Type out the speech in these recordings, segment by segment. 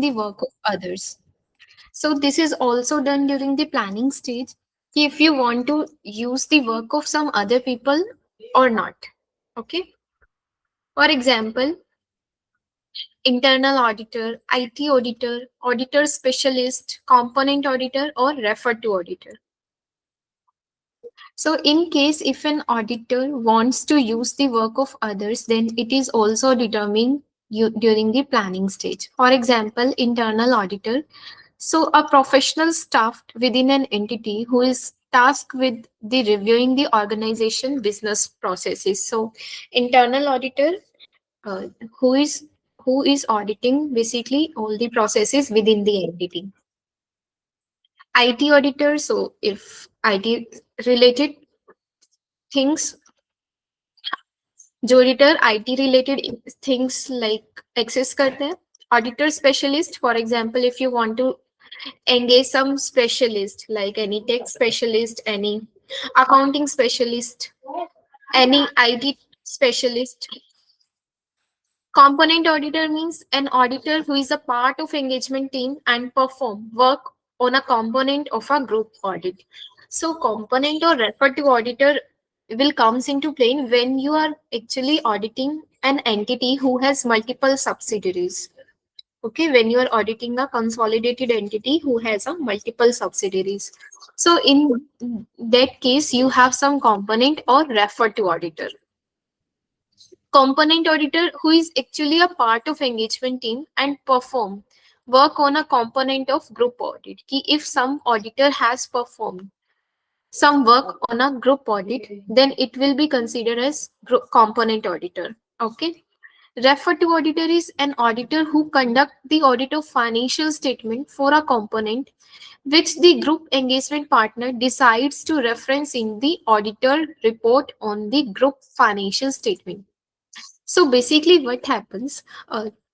the work of others. So this is also done during the planning stage, if you want to use the work of some other people or not. Okay. For example, internal auditor, IT auditor, auditor specialist, component auditor, or refer to auditor. So in case if an auditor wants to use the work of others, then it is also determined during the planning stage. For example, internal auditor. So a professional staffed within an entity who is tasked with the reviewing the organization business processes. So internal auditor, uh, who is who is auditing basically all the processes within the entity. IT auditor, so if IT related things, जो auditor IT related things like access करते हैं. Auditor specialist, for example, if you want to engage some specialist like any tech specialist, any accounting specialist, any IT specialist. Component auditor means an auditor who is a part of engagement team and perform work on a component of a group audit. So component or refer to auditor will comes into play when you are actually auditing an entity who has multiple subsidiaries. Okay, when you are auditing a consolidated entity who has a multiple subsidiaries. So in that case, you have some component or refer to auditor. Component auditor who is actually a part of engagement team and perform work on a component of group audit. Ki if some auditor has performed some work on a group audit, then it will be considered as group component auditor. Okay. Refer to auditor is an auditor who conduct the audit of financial statement for a component which the group engagement partner decides to reference in the auditor report on the group financial statement. So basically what happens,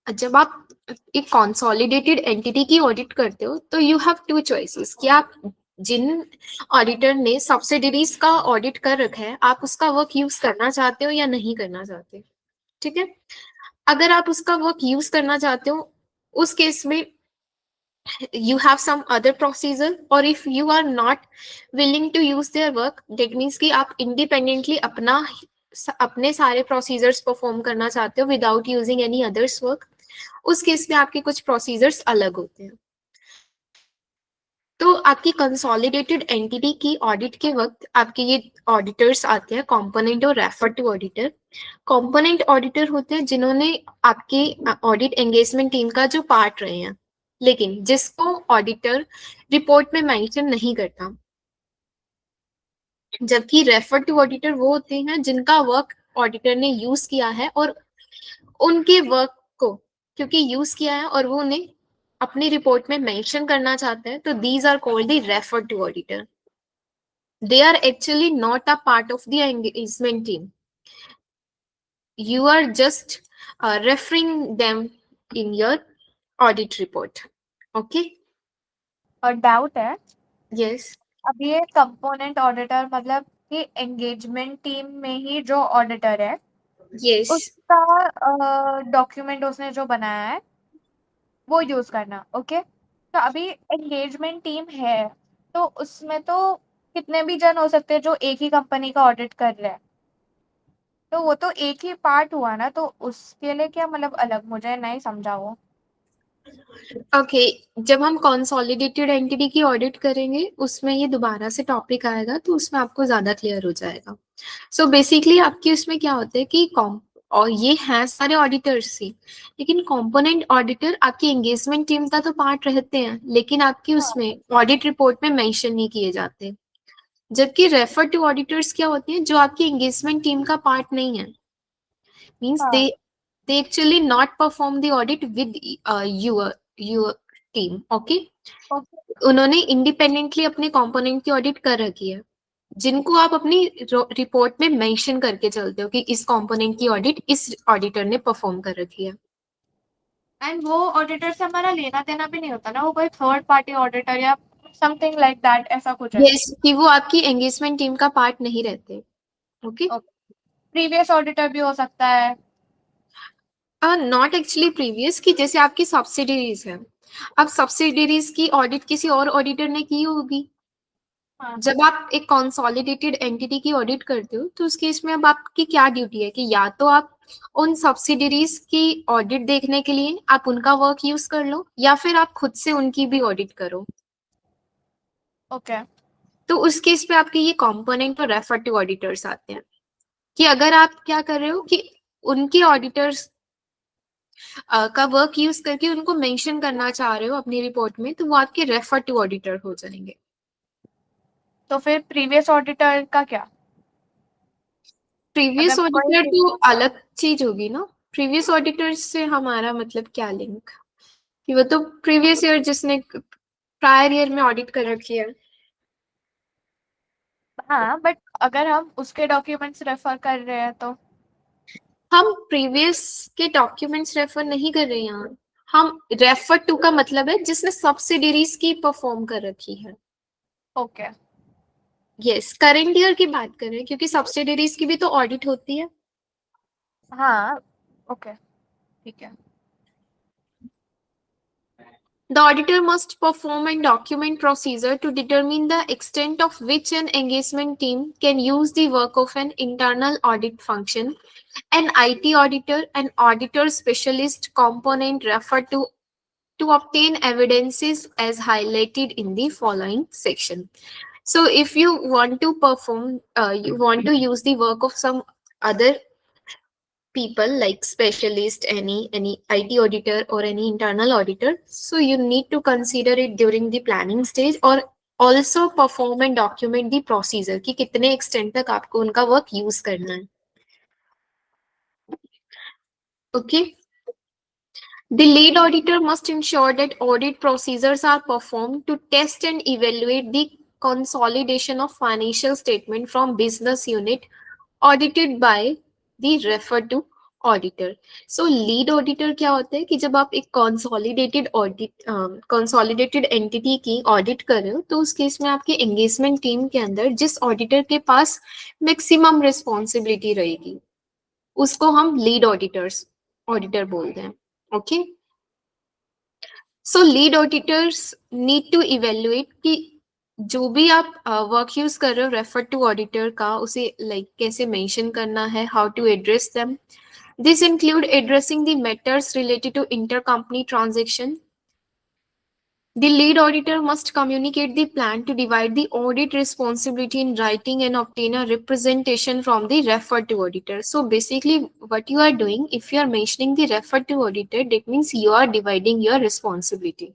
जब आप एक consolidated entity की audit करते हो तो you have two choices कि आप जिन auditor ने सब्सिडरीज का ऑडिट कर रखा है आप उसका वर्क यूज करना चाहते हो या नहीं करना चाहते. ठीक है. अगर आप उसका वर्क यूज करना चाहते हो उस केस में you have some other procedure, or if you are not willing to use their work, that means कि आप independently अपने सारे प्रोसीजर्स परफॉर्म करना चाहते हो without using any others work, उस केस में आपके कुछ प्रोसीजर्स अलग होते हैं. तो आपकी कंसोलिडेटेड एंटिटी की ऑडिट के वक्त आपके ये ऑडिटर्स आते हैं, कंपोनेंट और refer to auditor. Component auditor होते हैं जिन्होंने आपके ऑडिट एंगेजमेंट टीम का जो पार्ट रहे हैं, लेकिन जिसको ऑडिटर रिपोर्ट में मेंशन नहीं करता. जबकि रेफर टू ऑडिटर वो होते हैं जिनका वर्क ऑडिटर ने यूज किया है और उनके वर्क को क्योंकि यूज किया है और वो उन्हें अपनी रिपोर्ट में मेंशन करना चाहते हैं, तो these are called the refer to auditor. They are actually not a part of the engagement team. You are just referring them in your audit report. Okay. और डाउट है. Yes. अब ये component auditor मतलब कि engagement team में ही जो auditor है Yes. उसका डॉक्यूमेंट उसने जो बनाया है वो यूज करना. ओके. तो अभी एंगेजमेंट टीम है तो उसमें तो कितने भी जन हो सकते हैं जो एक ही कंपनी का ऑडिट कर रहे हैं, तो वो तो एक ही पार्ट हुआ ना, तो उसके लिए क्या मतलब अलग, मुझे नहीं समझा वो. ओके. जब हम कंसोलिडेटेड एंटिटी की ऑडिट करेंगे उसमें ये दोबारा से टॉपिक आएगा तो उसमें आपको ज्यादा क्लियर हो जाएगा. सो बेसिकली आपके उसमें क्या होता है कि और ये हैं सारे ऑडिटर्स ही, लेकिन कंपोनेंट ऑडिटर आपकी एंगेजमेंट टीम का तो पार्ट रहते हैं लेकिन आपकी उसमें ऑडिट रिपोर्ट में मेंशन नहीं किए जाते. जबकि रेफर टू ऑडिटर्स क्या होते हैं जो आपकी एंगेजमेंट टीम का पार्ट नहीं है. Means they actually not perform the audit with your team. Okay. उन्होंने इंडिपेंडेंटली अपने कंपोनेंट की ऑडिट कर रखी है जिनको आप अपनी रिपोर्ट में मेंशन करके चलते हो कि इस कंपोनेंट की ऑडिट इस ऑडिटर ने परफॉर्म कर रखी है. एंड वो ऑडिटर से हमारा लेना देना भी नहीं होता ना, वो कोई थर्ड पार्टी ऑडिटर या समथिंग लाइक दैट ऐसा कुछ है. yes, कि वो आपकी एंगेजमेंट टीम का पार्ट नहीं रहते. ओके. प्रीवियस ऑडिटर भी हो सकता है. नॉट एक्चुअली प्रीवियस, की जैसे आपकी सब्सिडीज है, अब सब्सिडीज की ऑडिट किसी और ऑडिटर ने की होगी। हाँ। जब आप एक कंसोलिडेटेड एंटिटी की ऑडिट करते हो तो उस केस में अब आपकी क्या ड्यूटी है कि या तो आप उन सब्सिडीज की ऑडिट देखने के लिए आप उनका वर्क यूज कर लो, या फिर आप खुद से उनकी भी ऑडिट करो। ओके। तो उस केस पे आपके ये कंपोनेंट और रेफर टू ऑडिटर्स आते हैं, कि अगर आप क्या कर रहे हो कि उनके ऑडिटर्स का वर्क यूज करके उनको मेंशन करना चाह रहे हो अपनी रिपोर्ट में, तो वो आपके रेफर टू ऑडिटर हो जाएंगे। तो फिर प्रीवियस ऑडिटर का क्या? प्रीवियस अगर कोई ऑडिटर तो अलग चीज होगी ना। प्रीवियस ऑडिटर से हमारा मतलब क्या लिंक, कि वो तो प्रीवियस ईयर जिसने प्रायर ईयर में ऑडिट कर रखी है। हाँ, बट अगर हम उसके डॉक्यूमेंट्स रेफर कर रहे हैं तो हम प्रीवियस के डॉक्यूमेंट्स रेफर नहीं कर रहे हैं यहाँ। हम रेफर टू का मतलब है जिसने सब्सिडीज की परफॉर्म कर रखी है। ओके। यस, करंट ईयर की बात कर रहे हैं क्योंकि सब्सिडीज की भी तो ऑडिट होती है। हाँ। ओके, ठीक है। The auditor must perform and document procedure to determine the extent of which an engagement team can use the work of an internal audit function. An IT auditor, an auditor specialist component referred to obtain evidences as highlighted in the following section. So if you want to perform, you want to use the work of some other people like specialist, any IT auditor or any internal auditor, so you need to consider it during the planning stage or also perform and document the procedure कि कितने extent तक आपको उनका work use करना है. Okay. The lead auditor must ensure that audit procedures are performed to test and evaluate the consolidation of financial statement from business unit audited by the referred to auditor. So lead auditor क्या होता है कि जब आप एक consolidated entity की audit कर रहे हो तो उस केस में आपके एंगेजमेंट टीम के अंदर जिस ऑडिटर के पास मैक्सिमम रिस्पॉन्सिबिलिटी रहेगी उसको हम लीड ऑडिटर बोलते हैं. Okay. So lead auditors need to evaluate कि जो भी आप वर्क यूज कर रहे हो रेफर टू ऑडिटर का, उसे कैसे मेंशन करना है, how to address them. This include addressing the matters related to intercompany transaction. The lead auditor must communicate the plan to divide the audit responsibility in writing and obtain a representation from the referred to auditor. So basically what you are doing, if you are mentioning the referred to auditor, that means you are dividing your responsibility.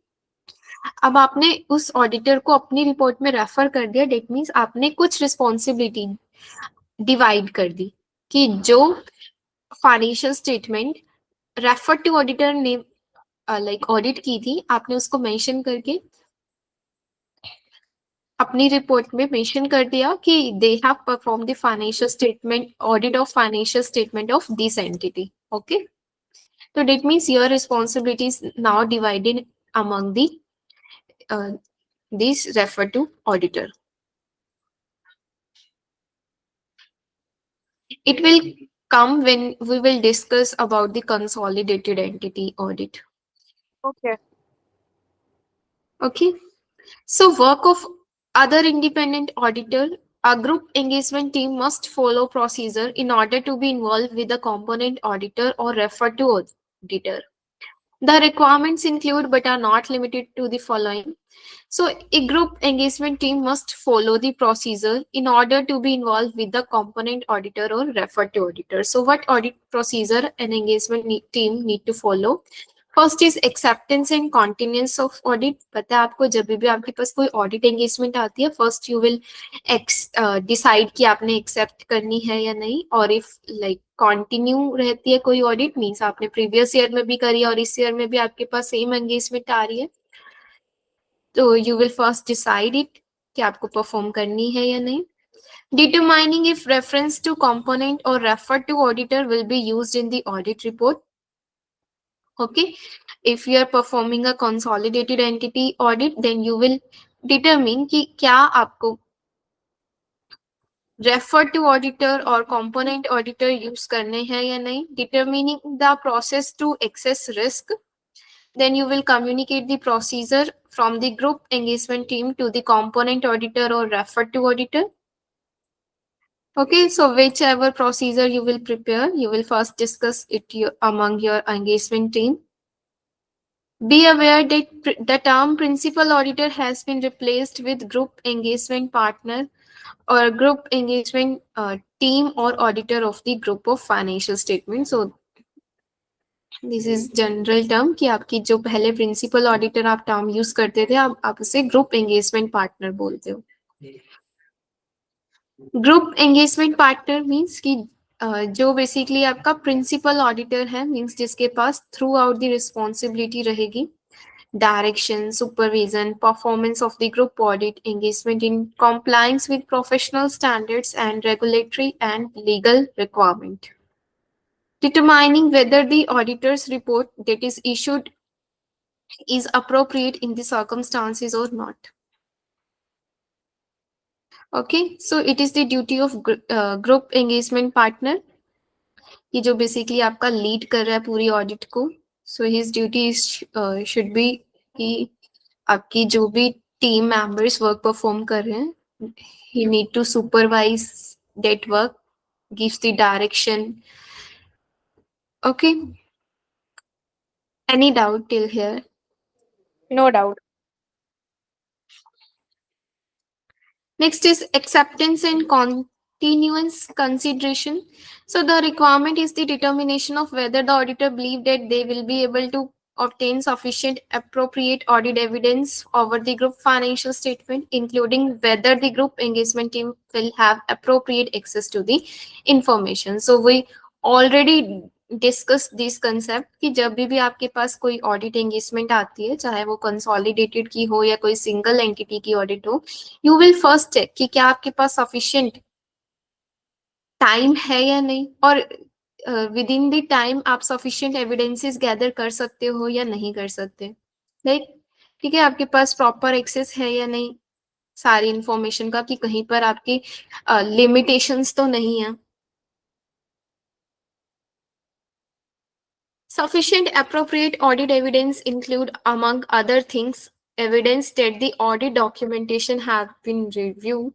अब आपने उस auditor को अपनी report में refer कर दिया, that means आपने कुछ रिस्पॉन्सिबिलिटी डिवाइड कर दी कि जो financial statement refer to auditor ने ऑडिट की थी आपने उसको मेंशन करके अपनी रिपोर्ट में मेंशन कर दिया कि they have perform the financial statement audit of financial statement of this entity. Okay. तो that means your responsibility is now divided among the this refer to auditor. It will come when we will discuss about the consolidated entity audit. Okay. Okay. So work of other independent auditor, a group engagement team must follow procedure in order to be involved with the component auditor or refer to auditor. The requirements include but are not limited to the following. So a group engagement team must follow the procedure in order to be involved with the component auditor or refer to auditor. So what audit procedure an engagement team need to follow? First is acceptance and continuance of audit. पता है आपको जब भी आपके पास कोई audit engagement आती है first you will decide कि आपने एक्सेप्ट करनी है या नहीं, और इफ कंटिन्यू रहती है कोई ऑडिट मीन्स आपने प्रीवियस ईयर में भी करी और इस ईयर में भी आपके पास सेम एंगेजमेंट आ रही है, तो you will first decide it कि आपको परफॉर्म करनी है या नहीं. Determining if reference to component or refer to auditor will be used in the audit report. Okay, if you are performing a consolidated entity audit then you will determine कि क्या आपको refer to auditor और component auditor use करने हैं या नहीं, determining the process to access risk, then you will communicate the procedure from the group engagement team to the component auditor or refer to auditor. Okay, so whichever procedure you will prepare, you will first discuss it among your engagement team. Be aware that the term principal auditor has been replaced with group engagement partner or group engagement team or auditor of the group of financial statements. So this is general term कि आपकी जो पहले principal auditor आप term use करते थे, आप उसे group engagement partner बोलते हो. ग्रुप एंगेजमेंट पार्टनर मीन्स कि जो बेसिकली आपका प्रिंसिपल ऑडिटर है, मीन्स जिसके पास थ्रू आउट द रिस्पॉन्सिबिलिटी रहेगी, direction, supervision, performance of the group audit, engagement in compliance with professional standards and regulatory and legal requirement, determining whether the auditor's report that is issued is appropriate in the circumstances or not. Okay, so it is the duty of group engagement partner कि जो basically आपका lead कर रहा है पूरी audit को. So his duty is should be कि आपकी जो भी team members work perform कर रहे हैं, he need to supervise that work, gives the direction. Okay, any doubt till here? No doubt. Next is acceptance and continuance consideration. So the requirement is the determination of whether the auditor believe that they will be able to obtain sufficient appropriate audit evidence over the group financial statement, including whether the group engagement team will have appropriate access to the information. So we already discuss this concept कि जब भी आपके पास कोई audit engagement आती है, चाहे वो consolidated की हो या कोई सिंगल एंटिटी की ऑडिट हो, यू विल फर्स्ट चेक कि क्या आपके पास सफिशिएंट टाइम है या नहीं, और विद इन द टाइम आप सफिशिएंट एविडेंसेस गैदर कर सकते हो या नहीं कर सकते. लाइक ठीक है, आपके पास प्रॉपर एक्सेस है या नहीं सारी इंफॉर्मेशन का, कि कहीं पर आपकी लिमिटेशंस तो नहीं है. Sufficient appropriate audit evidence include, among other things, evidence that the audit documentation have been reviewed.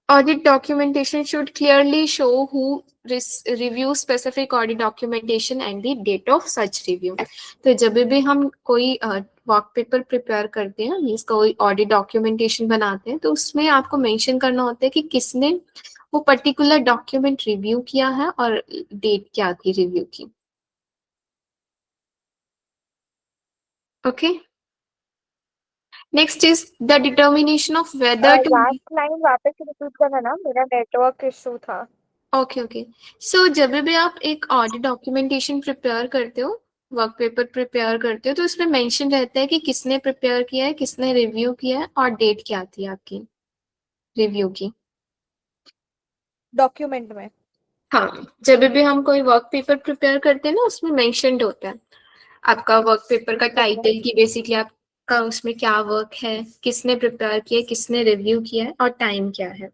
Audit documentation should clearly show who reviews specific audit documentation and the date of such review. तो जब भी हम कोई work paper prepare करते हैं, means कोई audit documentation बनाते हैं, तो उसमें आपको मेंशन करना होता है कि किसने वो पर्टिकुलर डॉक्यूमेंट रिव्यू किया है और डेट क्या थी रिव्यू की. Okay. Next is the determination of whether to. Last line वापस रिपीट करना ना, मेरा नेटवर्क इशू था. Okay okay. सो जब भी आप एक ऑडिट डॉक्यूमेंटेशन प्रिपेयर करते हो, वर्क पेपर प्रिपेयर करते हो, तो उसमें मेंशन रहता है कि किसने प्रिपेयर किया है, किसने रिव्यू किया है और डेट क्या थी आपकी रिव्यू की. डॉक्यूमेंट में. हाँ, जब भी हम कोई वर्क पेपर प्रिपेयर करते हैं ना, उसमें मेंशन्ड होता है आपका वर्क पेपर का टाइटल, की बेसिकली आपका उसमें क्या वर्क है, किसने प्रिपेयर किया है, किसने रिव्यू किया है और टाइम क्या है.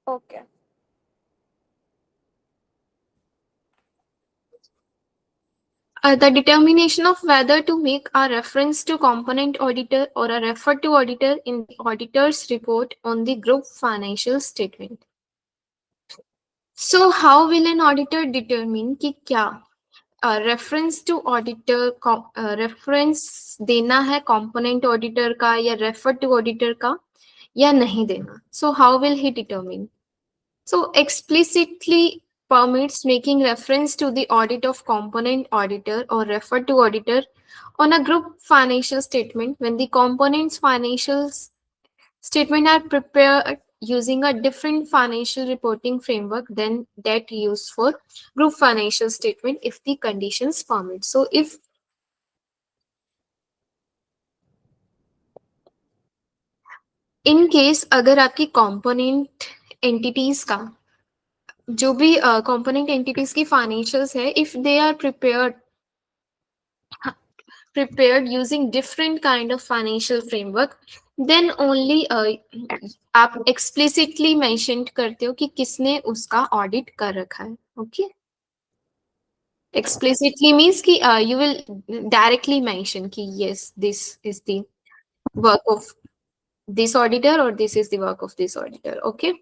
Okay. The determination of whether to make a reference to component auditor or a refer to auditor in the auditor's report on the group financial statement. So how will an auditor determine कि क्या reference to auditor reference देना है component auditor का या refer to auditor का या नहीं देना. So how will he determine? So explicitly permits making reference to the audit of component auditor or refer to auditor on a group financial statement when the components financial statement are prepared using a different financial reporting framework than that used for group financial statement if the conditions permit. So if in case अगर आपकी component entities का जो भी component entities की financials है, if they are prepared using different kind of financial framework then only आप explicitly mention करते हो कि किसने उसका ऑडिट कर रखा है. ओके, explicitly means कि you will directly mention कि yes, this is the work of this auditor or this is the work of this auditor. Okay,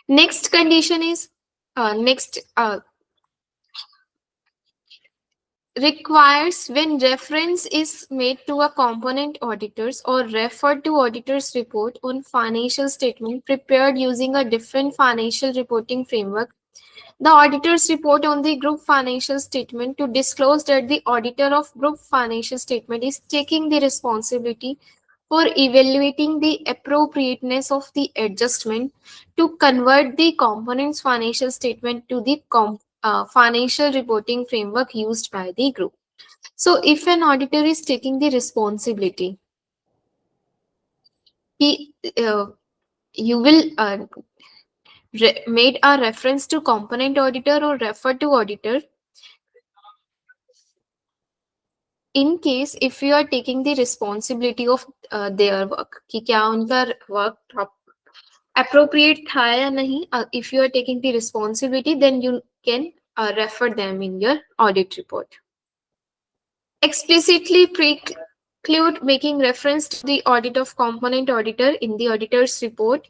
next condition is next requires when reference is made to a component auditors or referred to auditor's report on financial statement prepared using a different financial reporting framework, the auditor's report on the group financial statement to disclose that the auditor of group financial statement is taking the responsibility for evaluating the appropriateness of the adjustment to convert the component's financial statement to the financial reporting framework used by the group. So, if an auditor is taking the responsibility, he you will made a reference to component auditor or refer to auditor in case if you are taking the responsibility of their work कि क्या उनका work appropriate था या नहीं, if you are taking the responsibility then you can refer them in your audit report. Explicitly preclude making reference to the audit of component auditor in the auditor's report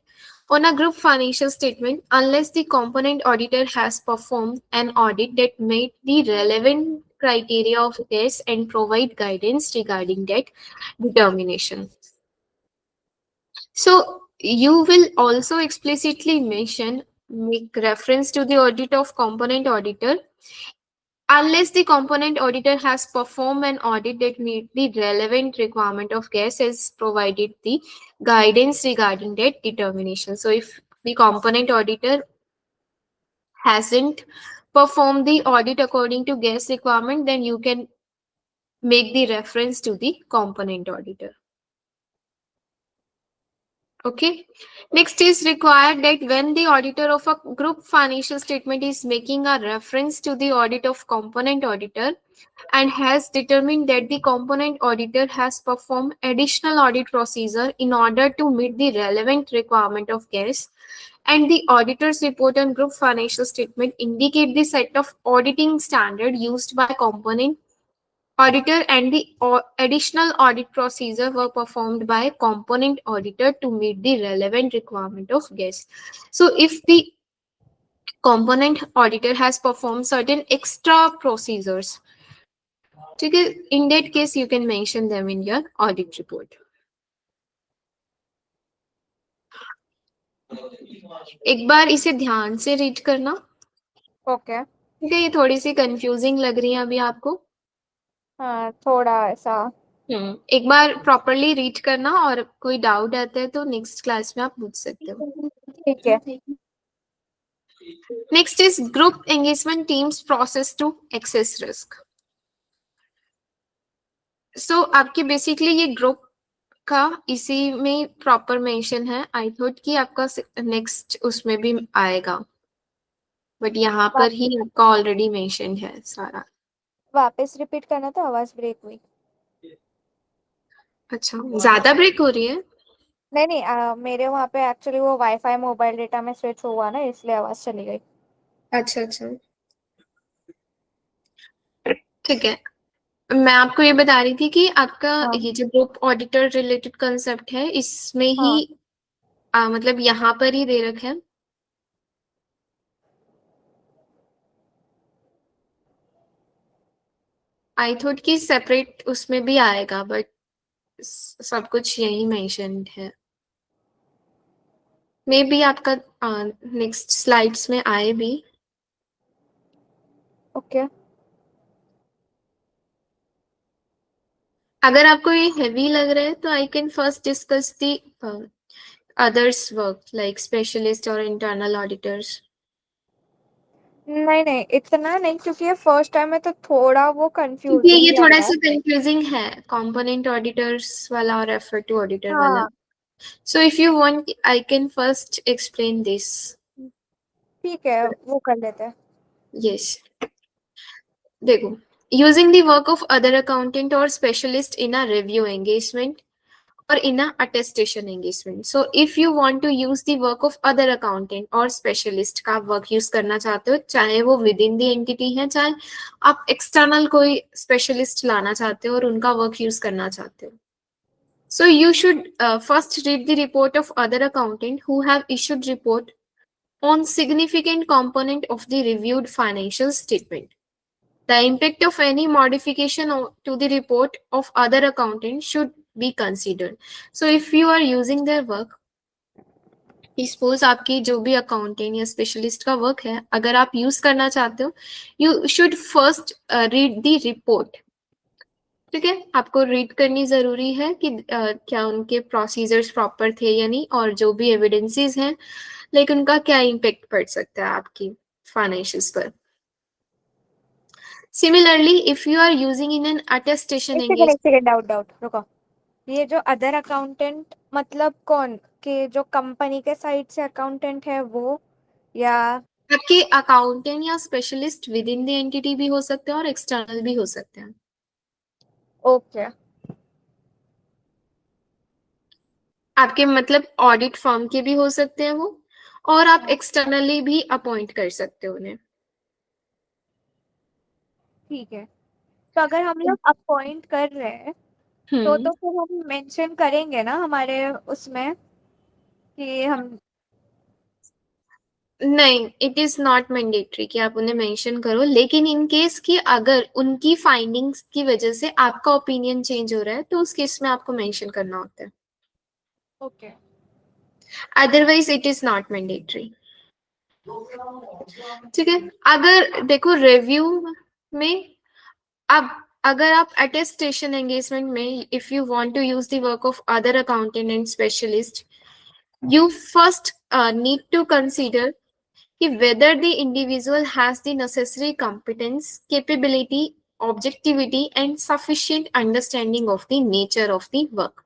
on a group financial statement unless the component auditor has performed an audit that met the relevant criteria of this and provide guidance regarding that determination. So you will also explicitly make reference to the audit of component auditor unless the component auditor has performed an audit that meet the relevant requirement of GAS has provided the guidance regarding that determination. So if the component auditor hasn't performed the audit according to GAS requirement, then you can make the reference to the component auditor. Okay. Next is required that when the auditor of a group financial statement is making a reference to the audit of component auditor and has determined that the component auditor has performed additional audit procedure in order to meet the relevant requirement of GAS, and the auditor's report on group financial statement indicate the set of auditing standard used by component auditor and the additional audit procedure were performed by component auditor to meet the relevant requirement of GAS. So if the component auditor has performed certain extra procedures, in that case you can mention them in your audit report. एक बार इसे ध्यान से read करना. Okay. ठीक है, ये थोड़ी सी confusing लग रही है अभी आपको. हाँ, थोड़ा ऐसा. एक बार प्रॉपरली रीड करना और कोई डाउट आता है तो नेक्स्ट क्लास में आप पूछ सकते हो. ठीक है. Next is group engagement teams process to access risk. So आपके बेसिकली ये ग्रुप का इसी में प्रॉपर मेंशन है. आई थॉट कि आपका नेक्स्ट उसमें भी आएगा, बट यहाँ पर ही आपका ऑलरेडी मेंशन है सारा. वापस रिपीट करना तो आवाज ब्रेक हुई. अच्छा, ज्यादा ब्रेक हो रही है. नहीं नहीं, मेरे वहाँ पे एक्चुअली वो वाईफाई मोबाइल डेटा में स्विच हुआ ना, इसलिए आवाज चली गई. अच्छा अच्छा, ठीक है. मैं आपको ये बता रही थी कि आपका ये जो ग्रुप ऑडिटर रिलेटेड कंसेप्ट है इसमें ही मतलब यहाँ पर ही दे रखे हैं. आई थॉट कि सेपरेट उसमें भी आएगा, बट सब कुछ यही मेंशन्ड है. मे बी आपका नेक्स्ट स्लाइड्स में आए भी. ओके. अगर आपको ये हेवी लग रहा है तो I can first discuss the others work like specialist और इंटरनल ऑडिटर्स. नहीं इतना नहीं, क्योंकि ये फर्स्ट टाइम है तो थोड़ा वो कंफ्यूजिंग ये लग थोड़ा रहा सा है. कंफ्यूजिंग है कंपोनेंट ऑडिटर्स वाला और रेफर टू ऑडिटर वाला. हाँ. So if you want, I can first explain this. ठीक है, वो कर लेते हैं. Yes. देखो, using the work of other accountant or specialist in a review engagement or in a attestation engagement. So if you want to use the work of other accountant or specialist का work use करना चाहते हो, चाहे वो within the entity है, चाहे आप external कोई specialist लाना चाहते हो और उनका work use करना चाहते हो. So you should first read the report of other accountant who have issued report on significant component of the reviewed financial statement. The impact of any modification to the report of other accountant should be considered. So if you are using their work, suppose आपकी जो भी accountant या specialist का work है, अगर आप use करना चाहते हो, you should first read the report. ठीक है, आपको रीड करनी जरूरी है कि क्या उनके प्रोसीजर्स प्रॉपर थे या नहीं, और जो भी एविडेंसेस हैं लाइक उनका क्या इम्पैक्ट पड़ सकता है आपकी फाइनेंशियल्स पर. Similarly if you are using in an attestation एक सेकंड डाउट रुको. ये जो अदर अकाउंटेंट मतलब कौन के जो कंपनी के साइड से अकाउंटेंट है वो, या आपके अकाउंटेंट या specialist with in the entity भी हो सकते हैं और एक्सटर्नल भी हो सकते हैं. ओके. आपके मतलब ऑडिट फर्म के भी हो सकते हैं वो, और आप एक्सटर्नली भी अपॉइंट कर सकते हो उन्हें. ठीक है. तो अगर हम लोग अपॉइंट कर रहे हैं तो फिर हम मेंशन करेंगे ना हमारे उसमें कि हम. नहीं, इट इज नॉट मैंडेटरी कि आप उन्हें मेंशन करो, लेकिन इन केस कि अगर उनकी फाइंडिंग्स की वजह से आपका ओपिनियन चेंज हो रहा है तो उस केस में आपको मेंशन करना होता है. Okay. Otherwise it is not mandatory. ठीक है, अगर देखो रिव्यू में अब अगर आप अटेस्टेशन एंगेजमेंट में if you want to use the work of other accountant and specialist, you first need to consider whether the individual has the necessary competence, capability, objectivity and sufficient understanding of the nature of the work.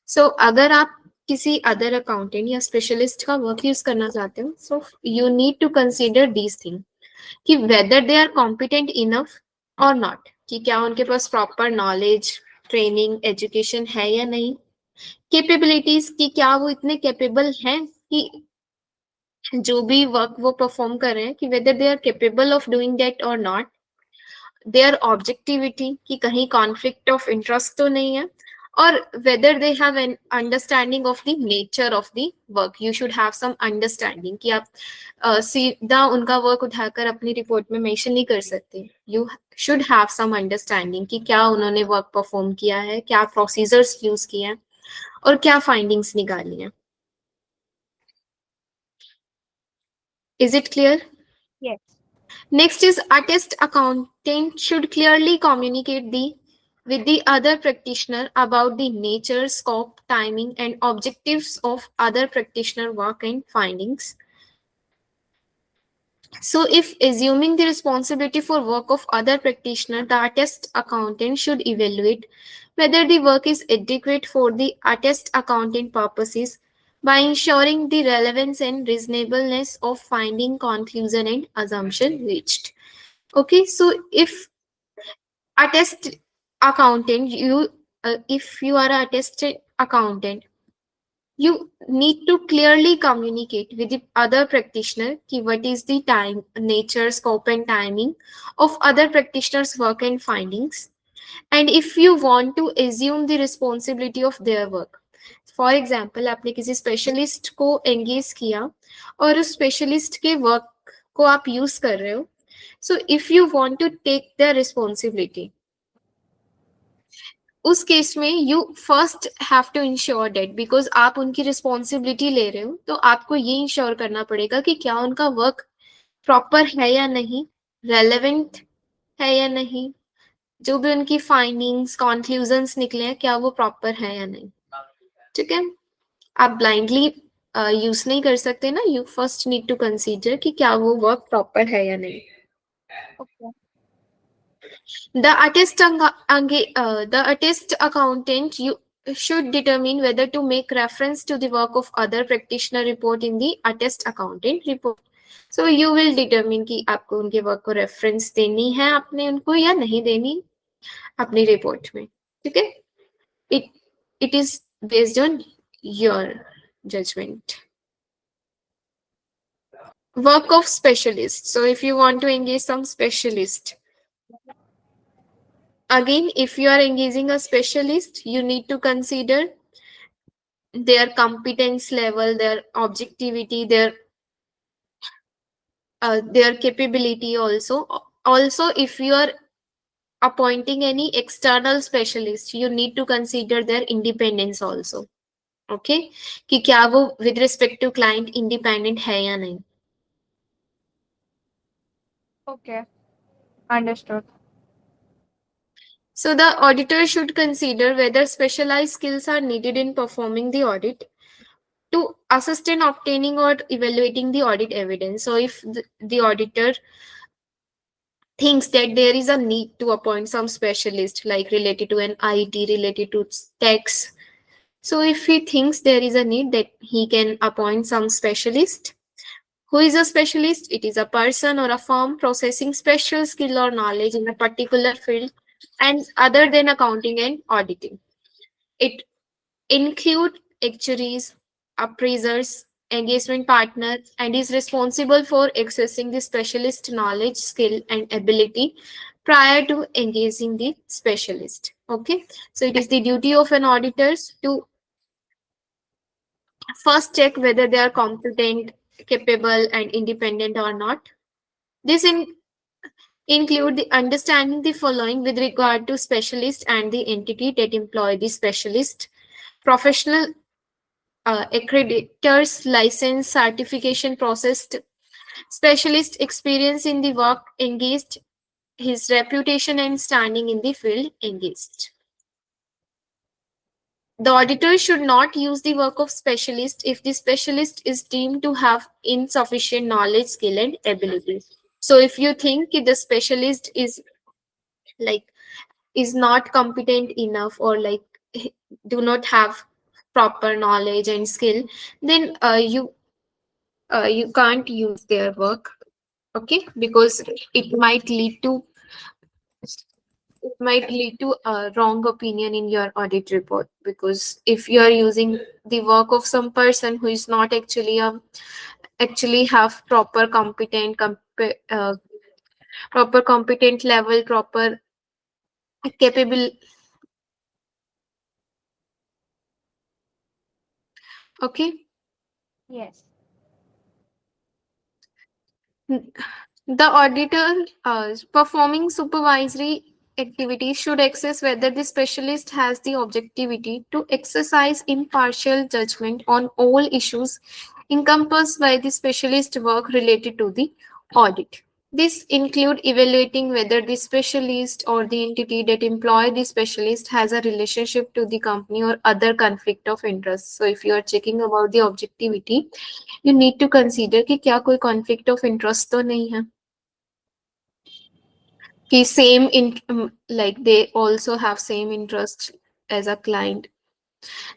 So अगर आप किसी other accountant या specialist का work use करना चाहते हो, so you need to consider these things कि whether they are competent enough or not, कि क्या उनके पास प्रॉपर नॉलेज, ट्रेनिंग, एजुकेशन है या नहीं, कैपेबिलिटीज की क्या वो इतने कैपेबल हैं कि जो भी वर्क वो परफॉर्म कर रहे हैं कि whether they are capable of doing that और नॉट, देयर ऑब्जेक्टिविटी कि कहीं कॉन्फ्लिक्ट ऑफ इंटरेस्ट तो नहीं है, और whether they have an understanding of the nature of the work. You should have some understanding कि आप सीधा उनका वर्क उठाकर अपनी रिपोर्ट में मेंशन नहीं कर सकते. You should have some understanding कि क्या उन्होंने वर्क परफॉर्म किया है, क्या प्रोसीजर्स यूज किए हैं और क्या फाइंडिंग्स निकाली हैं. Is it clear? Yes. Next is attest accountant should clearly communicate with the other practitioner about the nature, scope, timing, and objectives of other practitioner work and findings. So if assuming the responsibility for work of other practitioner, the attest accountant should evaluate whether the work is adequate for the attest accountant purposes by ensuring the relevance and reasonableness of finding, conclusion, and assumption reached. Okay, so if attest accountant, if you are a attested accountant, you need to clearly communicate with the other practitioner ki what is the time, nature, scope and timing of other practitioners' work and findings. And if you want to assume the responsibility of their work, for example आपने किसी specialist को engage किया और उस specialist के work को आप use कर रहे हो, so if you want to take the responsibility, उस केस में you first have to ensure that, because आप उनकी रिस्पॉन्सिबिलिटी ले रहे हो तो आपको ये इंश्योर करना पड़ेगा कि क्या उनका वर्क प्रॉपर है या नहीं, रेलेवेंट है या नहीं, जो भी उनकी फाइंडिंग्स, कंक्लूजन्स निकले हैं क्या वो प्रॉपर है या नहीं. ठीक है, आप ब्लाइंडली यूज नहीं कर सकते ना. You first need to consider कि क्या वो वर्क प्रॉपर है या नहीं. Okay. The attest accountant you should determine whether to make reference to the work of other practitioner report in the attest accountant report. So you will determine कि आपको उनके work को रेफरेंस देनी है आपने उनको या नहीं देनी अपनी रिपोर्ट में. ठीक है, it is based on your judgment. Work of specialist. So if you want to engage some specialist, again, if you are engaging a specialist, you need to consider their competence level, their objectivity, their capability also. Also, if you are appointing any external specialist, you need to consider their independence also. Okay, कि क्या वो with respect to client independent है या नहीं. Okay, understood. So the auditor should consider whether specialized skills are needed in performing the audit to assist in obtaining or evaluating the audit evidence. So if the auditor thinks that there is a need to appoint some specialist like related to an IT, related to tax. So if he thinks there is a need, that he can appoint some specialist. Who is a specialist? It is a person or a firm processing special skill or knowledge in a particular field and other than accounting and auditing. It include actuaries, appraisers, engagement partners, and is responsible for accessing the specialist knowledge, skill, and ability prior to engaging the specialist. Okay, so it is the duty of an auditor to first check whether they are competent, capable, and independent or not. This include the understanding the following with regard to specialist and the entity that employ the specialist, professional accreditors, license, certification processed, specialist experience in the work engaged, his reputation and standing in the field engaged. The auditor should not use the work of specialist if the specialist is deemed to have insufficient knowledge, skill, and ability. So if you think the specialist is like is not competent enough or like do not have proper knowledge and skill, then you can't use their work. Okay, because it might lead to a wrong opinion in your audit report, because if you are using the work of some person who is not actually have proper competent level, proper capable. Okay. Yes. The auditor performing supervisory activities should assess whether the specialist has the objectivity to exercise impartial judgment on all issues encompassed by the specialist work related to the audit. This include evaluating whether the specialist or the entity that employ the specialist has a relationship to the company or other conflict of interest. So if you are checking about the objectivity, you need to consider कि क्या कोई conflict of interest तो नहीं है, कि same like they also have same interest as a client.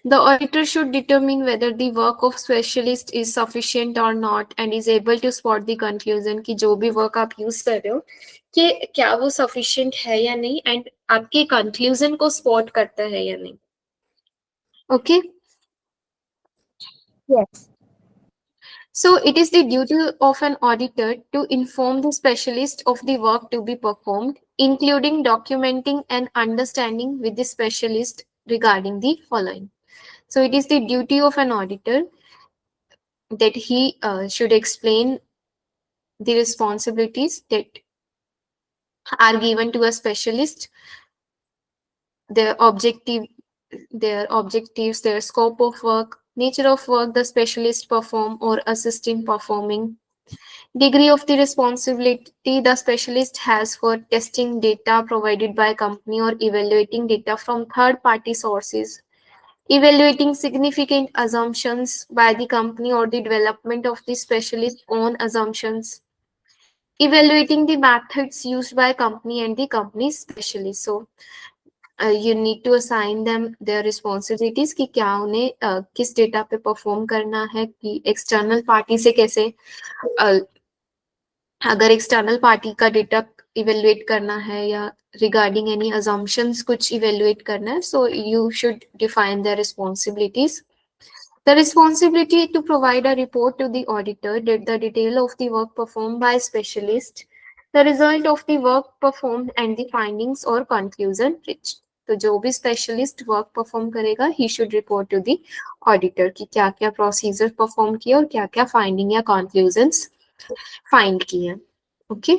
The auditor should determine whether the work of specialist is sufficient or not and is able to spot the conclusion कि जो भी work आप use कर रहे हो कि क्या वो sufficient है या नहीं, and आपके conclusion को spot करता है या नहीं. Okay. Yes. So it is the duty of an auditor to inform the specialist of the work to be performed, including documenting and understanding with the specialist regarding the following. So it is the duty of an auditor that he should explain the responsibilities that are given to a specialist, their objectives, their scope of work, nature of work the specialist perform or assist in performing, degree of the responsibility the specialist has for testing data provided by company or evaluating data from third party sources, evaluating significant assumptions by the company or the development of the specialist's own assumptions, evaluating the methods used by company and the company specialist. So you need to assign them their responsibilities कि क्या उन्हें किस data पे perform करना है, कि external party से कैसे अगर एक्सटर्नल पार्टी का डेटा इवेलुएट करना है या रिगार्डिंग एनी assumptions कुछ इवेलुएट करना है, so you should define their responsibilities. The responsibility to provide a report to the auditor that the detail of the work performed by specialist, the result of the work performed and the findings or conclusion reached. तो जो भी specialist work perform करेगा he should report to the auditor कि क्या क्या procedure perform किया और क्या क्या फाइंडिंग या कंक्लूजन्स फाइंड किए. Okay.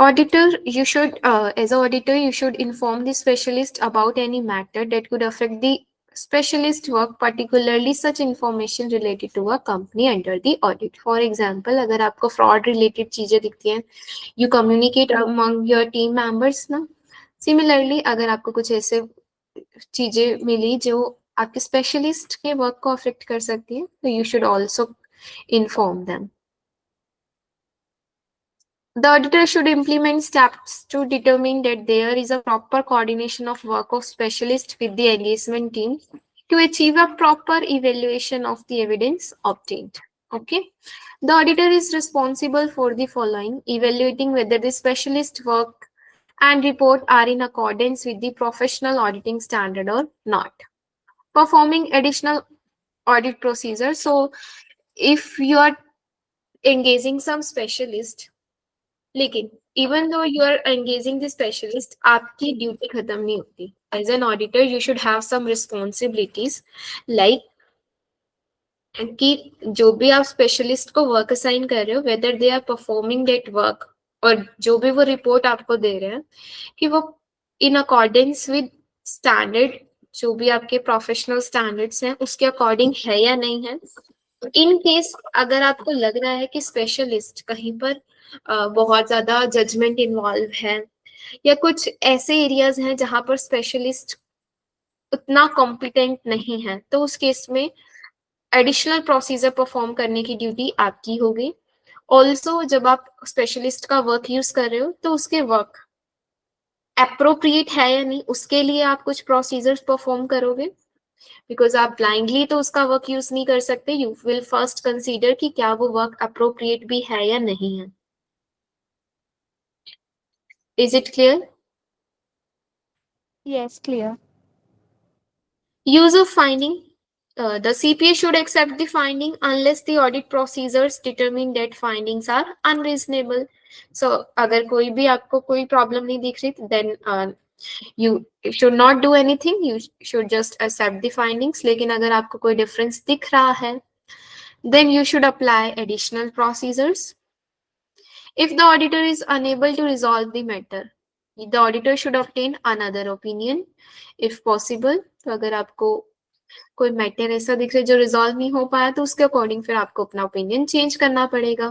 Auditor, you should, as an auditor, you should inform the specialist about any matter that could affect the specialist work, particularly such information related to a company under the audit. For example, अगर आपको fraud related चीजें दिखती हैं, you communicate among your team members ना. Similarly, अगर आपको कुछ ऐसे चीजें मिली जो आपके स्पेशलिस्ट के वर्क को अफेक्ट कर सकती है, तो you should also inform them. The auditor should implement steps to determine that there is a proper coordination of work of specialists with the engagement team to achieve a proper evaluation of the evidence obtained. Okay. The auditor is responsible for the following: evaluating whether the specialist work and report are in accordance with the professional auditing standard or not. Performing additional audit procedures. So, if you are engaging some specialist, लेकिन even though you are engaging the specialist, आपकी duty खत्म नहीं होती. As an auditor you should have some responsibilities, like कि जो भी आप specialist को वर्क असाइन कर रहे हो, whether they are performing that work, और जो भी वो रिपोर्ट आपको दे रहे हैं कि वो इन अकॉर्डेंस विद स्टैंडर्ड, जो भी आपके प्रोफेशनल स्टैंडर्ड्स हैं उसके अकॉर्डिंग है या नहीं है. इन केस अगर आपको लग रहा है कि स्पेशलिस्ट कहीं पर बहुत ज्यादा जजमेंट इन्वॉल्व है या कुछ ऐसे एरियाज हैं जहां पर स्पेशलिस्ट उतना कॉम्पिटेंट नहीं है, तो उस केस में एडिशनल प्रोसीजर परफॉर्म करने की ड्यूटी आपकी होगी. ऑल्सो जब आप स्पेशलिस्ट का वर्क यूज कर रहे हो तो उसके वर्क अप्रोप्रिएट है या नहीं, उसके लिए आप कुछ प्रोसीजर्स परफॉर्म करोगे. बिकॉज आप ब्लाइंडली तो उसका वर्क यूज नहीं कर सकते. यू विल फर्स्ट कंसीडर कि क्या वो वर्क अप्रोप्रिएट भी है या नहीं है. Is it clear? Yes, clear. Use of finding. The CPA should accept the finding unless the audit procedures determine that findings are unreasonable. So, अगर कोई भी आपको कोई problem नहीं दिख रही, then you should not do anything. You should just accept the findings. लेकिन अगर आपको कोई difference दिख रहा है, then you should apply additional procedures. If the auditor is unable to resolve the matter, the auditor should obtain another opinion if possible. तो अगर आपको कोई मैटर ऐसा दिख रहा है जो रिजॉल्व नहीं हो पाया, तो उसके अकॉर्डिंग फिर आपको अपना ओपिनियन चेंज करना पड़ेगा.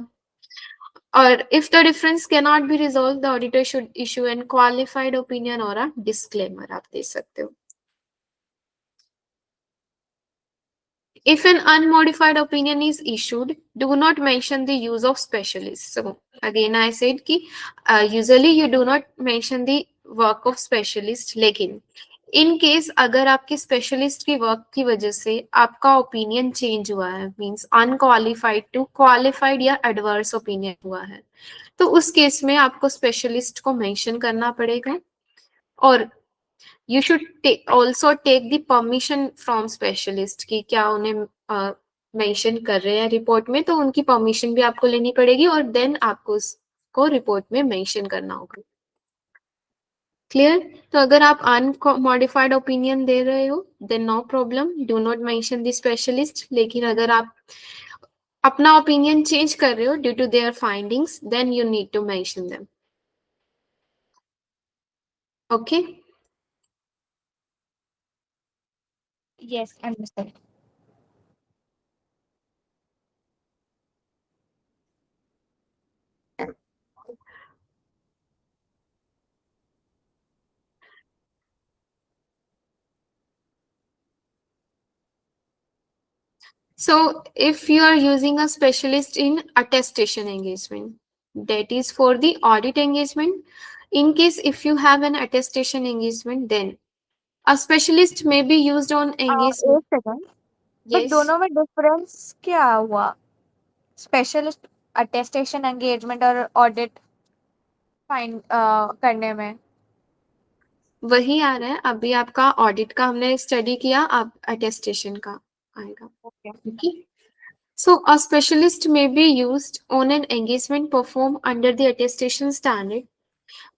और if the difference can not be resolve, the auditor should issue an qualified opinion और अ डिस्क्लेमर. आप दे सकते हो. If an unmodified opinion is issued, do not mention the use of specialists. So again I said कि usually you do not mention the work of specialist, लेकिन in case अगर आपके specialist की work की वजह से आपका ओपिनियन चेंज हुआ है, मींस अनक्वालिफाइड टू क्वालिफाइड या एडवर्स ओपिनियन हुआ है, तो उस केस में आपको स्पेशलिस्ट को मेंशन करना पड़ेगा. और you should also take the permission from specialist कि क्या उन्हें मेंशन कर रहे हैं रिपोर्ट में, तो उनकी परमिशन भी आपको लेनी पड़ेगी और देन आपको उसको रिपोर्ट में मेंशन करना होगा. क्लियर? तो अगर आप अनमॉडिफाइड ओपिनियन दे रहे हो, then no problem, do not mention the specialist. लेकिन अगर आप अपना ओपिनियन चेंज कर रहे हो due to their findings, then you need to mention them. Okay. Yes, understood. So if you are using a specialist in attestation engagement, that is for the audit engagement. In case if you have an attestation engagement, then a specialist may be used on engagement. एक second, but Yes. दोनों में difference क्या हुआ? Specialist attestation engagement और audit find करने में? वही आ रहा है, अभी आपका ऑडिट का हमने स्टडी किया, अब अटेस्टेशन का आएगा। Okay. Okay. So a specialist may be used on an engagement performed under the attestation standard.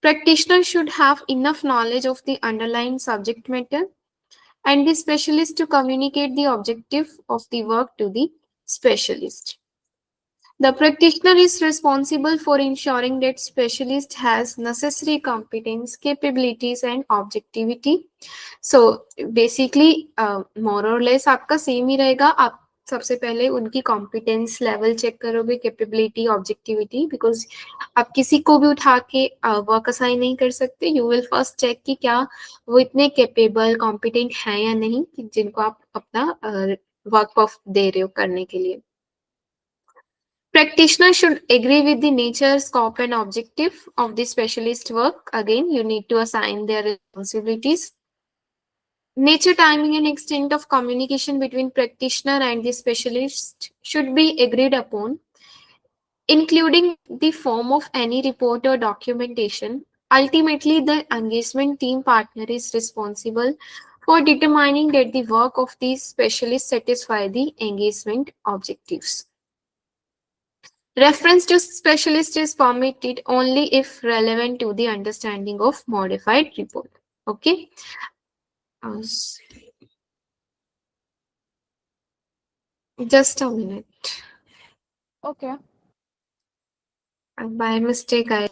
Practitioner should have enough knowledge of the underlying subject matter and the specialist to communicate the objective of the work to the specialist. The practitioner is responsible for ensuring that specialist has necessary competence, capabilities and objectivity. So basically more or less आपका same ही रहेगा. आप सबसे पहले उनकी competence level check करोगे, capability, objectivity, because आप किसी को भी उठा के वर्क असाइन नहीं कर सकते. यू विल फर्स्ट चेक कि क्या वो इतने कैपेबल, कॉम्पिटेंट हैं या नहीं, कि जिनको आप अपना वर्क दे रहे हो करने के लिए. Practitioner should agree with the nature, scope, and objective of the specialist work. Again, you need to assign their responsibilities. Nature, timing, and extent of communication between practitioner and the specialist should be agreed upon, including the form of any report or documentation. Ultimately, the engagement team partner is responsible for determining that the work of the specialist satisfy the engagement objectives. Reference to specialist is permitted only if relevant to the understanding of modified report. Okay. Just a minute. Okay. By mistake, I.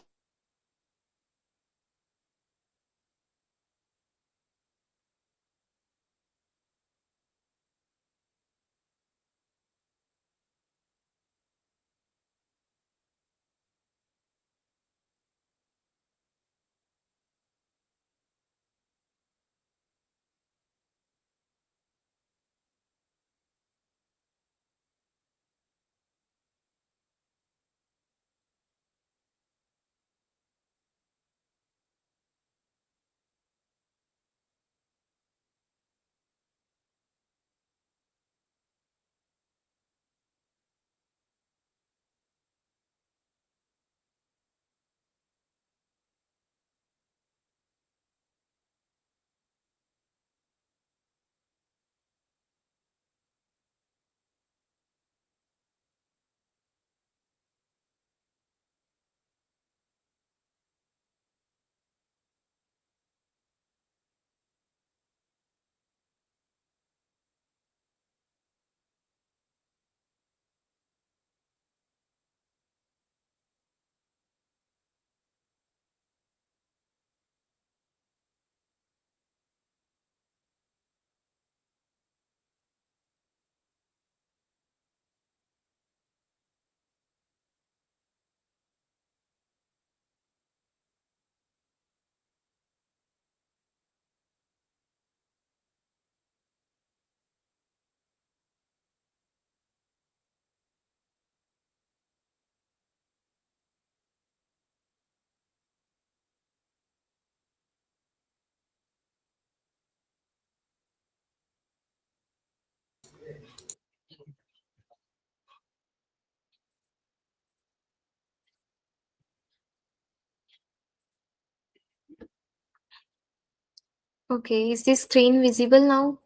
Okay, is the screen visible now?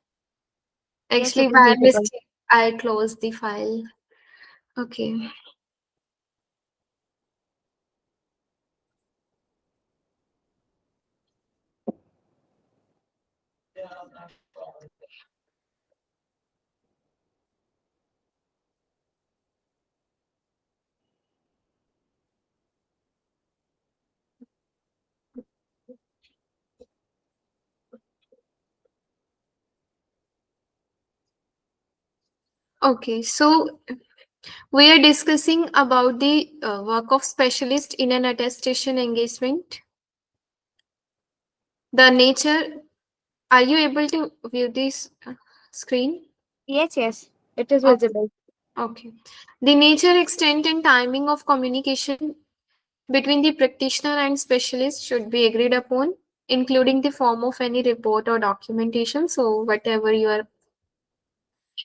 Yes, Actually, it is by visible. mistake, I closed the file. Okay. Okay, so we are discussing about the work of specialist in an attestation engagement. The nature. Are you able to view this screen? Yes, yes, it is Okay. visible. Okay. The nature, extent, and timing of communication between the practitioner and specialist should be agreed upon, including the form of any report or documentation. So, whatever you are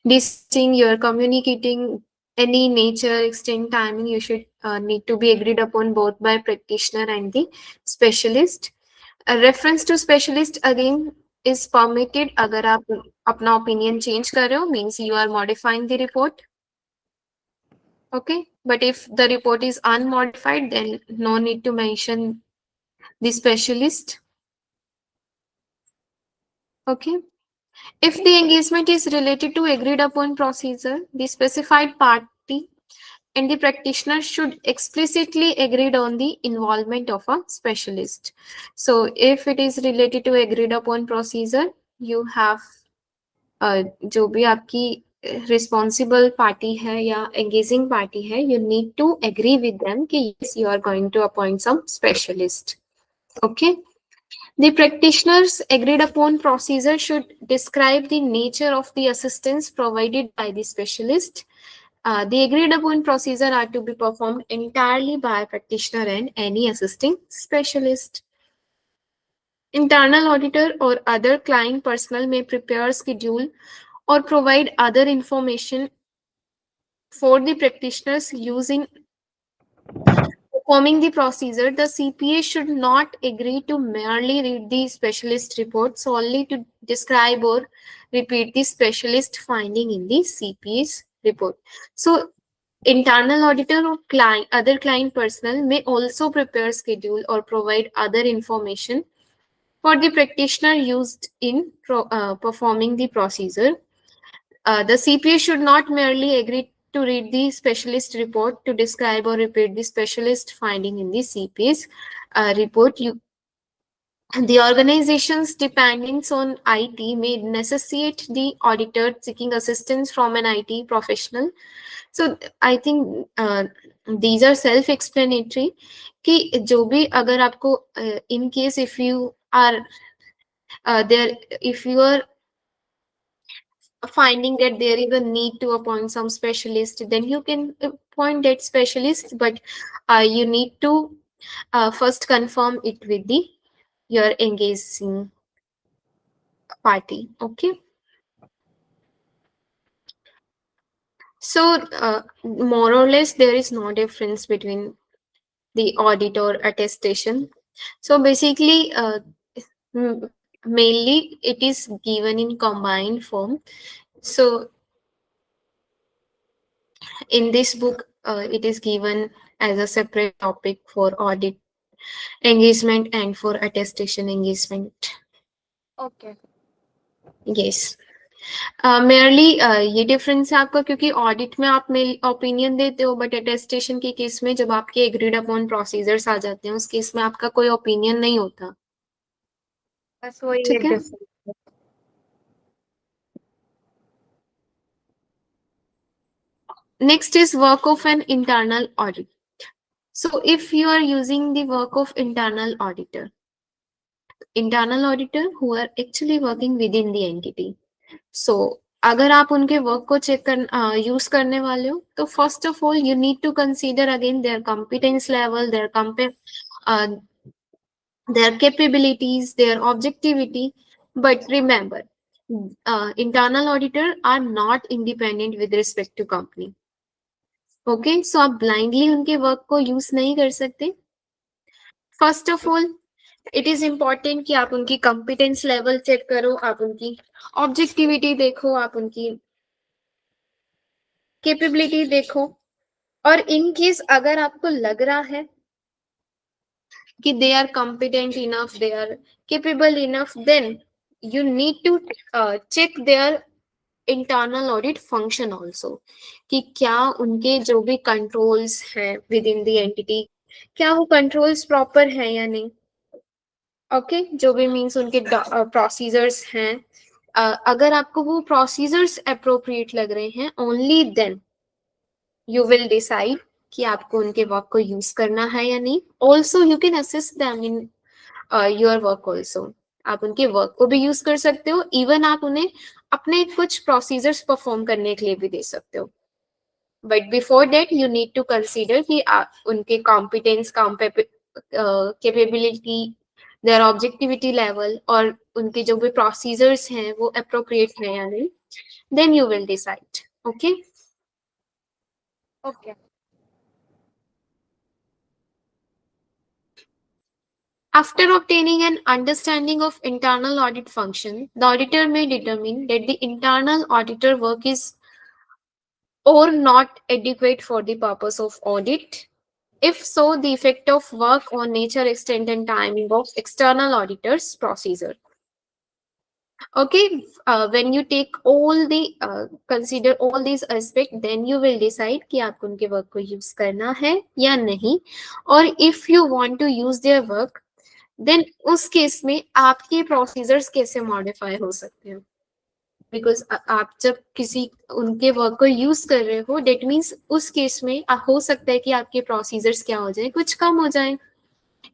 discussing, you are communicating, any nature, extent, timing, you should need to be agreed upon both by practitioner and the specialist. A reference to specialist again is permitted अगर आप अपना opinion change कर रहे हो, means you are modifying the report. Okay, but if the report is unmodified, then no need to mention the specialist. Okay. If the engagement is related to agreed upon procedure, the specified party and the practitioner should explicitly agree on the involvement of a specialist. So if it is related to agreed upon procedure, you have जो भी आपकी responsible party है या engaging party है, you need to agree with them कि yes, you are going to appoint some specialist. Okay. The practitioner's agreed upon procedure should describe the nature of the assistance provided by the specialist. The agreed upon procedure are to be performed entirely by practitioner and any assisting specialist. Internal auditor or other client personnel may prepare, schedule, or provide other information for the practitioner's use in performing the procedure. The CPA should not agree to merely read the specialist report solely to describe or repeat the specialist finding in the CPA's report. So, internal auditor or other client personnel may also prepare, schedule, or provide other information for the practitioner used in performing the procedure. The CPA should not merely agree to read the specialist report to describe or repeat the specialist finding in the CPA's report. The organization's dependence on IT may necessitate the auditor seeking assistance from an IT professional. So I think these are self-explanatory कि जो भी अगर आपको in case if you are there, if you are finding that there is a need to appoint some specialist, then you can appoint that specialist, but you need to first confirm it with the your engaging party. Okay. So more or less there is no difference between the audit or attestation. So basically mainly it is given in combined form. So in this book it is given as a separate topic for audit engagement and for attestation engagement. Okay. Yes. Merely ये difference है आपका क्योंकि audit में आप opinion देते हो, but attestation के case में जब आपके एग्रीड अपॉन प्रोसीजर्स आ जाते हैं उस केस में आपका कोई ओपिनियन नहीं होता. बस वही ठीक एक है. difference है. Next is work of an internal audit. So if you are using the work of internal auditor who are actually working within the entity, so अगर आप उनके वर्क को चेक कर यूज करने वाले हो तो first of all you need to consider again their competence level, their capabilities, their objectivity. But remember, internal auditor are not independent with respect to company. Okay, so आप blindly उनके work को use नहीं कर सकते. First of all it is important कि आप उनकी competence level check करो, आप उनकी ऑब्जेक्टिविटी देखो, आप उनकी कैपेबिलिटी देखो. और इन केस अगर आपको लग रहा है कि they are competent enough, they are capable enough, then you need to check their internal audit function also कि क्या उनके जो भी controls है within the entity, क्या वो controls proper है या नहीं. Okay, जो भी means उनके procedures हैं, अगर आपको वो procedures appropriate लग रहे हैं, only then you will decide कि आपको उनके वर्क को यूज करना है या नहीं. Also you can assist them in your work also. आप उनके वर्क को भी यूज कर सकते हो, इवन आप उन्हें अपने कुछ प्रोसीजर्स परफॉर्म करने के लिए भी दे सकते हो. But before that you need to consider कि उनके competence, capability, their objectivity level और उनके जो भी प्रोसीजर्स हैं वो अप्रोप्रिएट है या नहीं. Then you will decide. Okay. Okay. After obtaining an understanding of internal audit function, the auditor may determine that the internal auditor work is or not adequate for the purpose of audit. If so, the effect of work on nature, extent, and timing of external auditors procedure. Okay, when you take all the consider all these aspects, then you will decide कि आपको उनके work को use करना है या नहीं. और if you want to use their work, then उस केस में आपके प्रोसीजर्स कैसे मॉडिफाई हो सकते हैं. बिकॉज आप जब किसी उनके वर्क को यूज कर रहे हो, डेट मीन्स उस केस में हो सकता है कि आपके प्रोसीजर्स क्या हो जाए, कुछ कम हो जाए,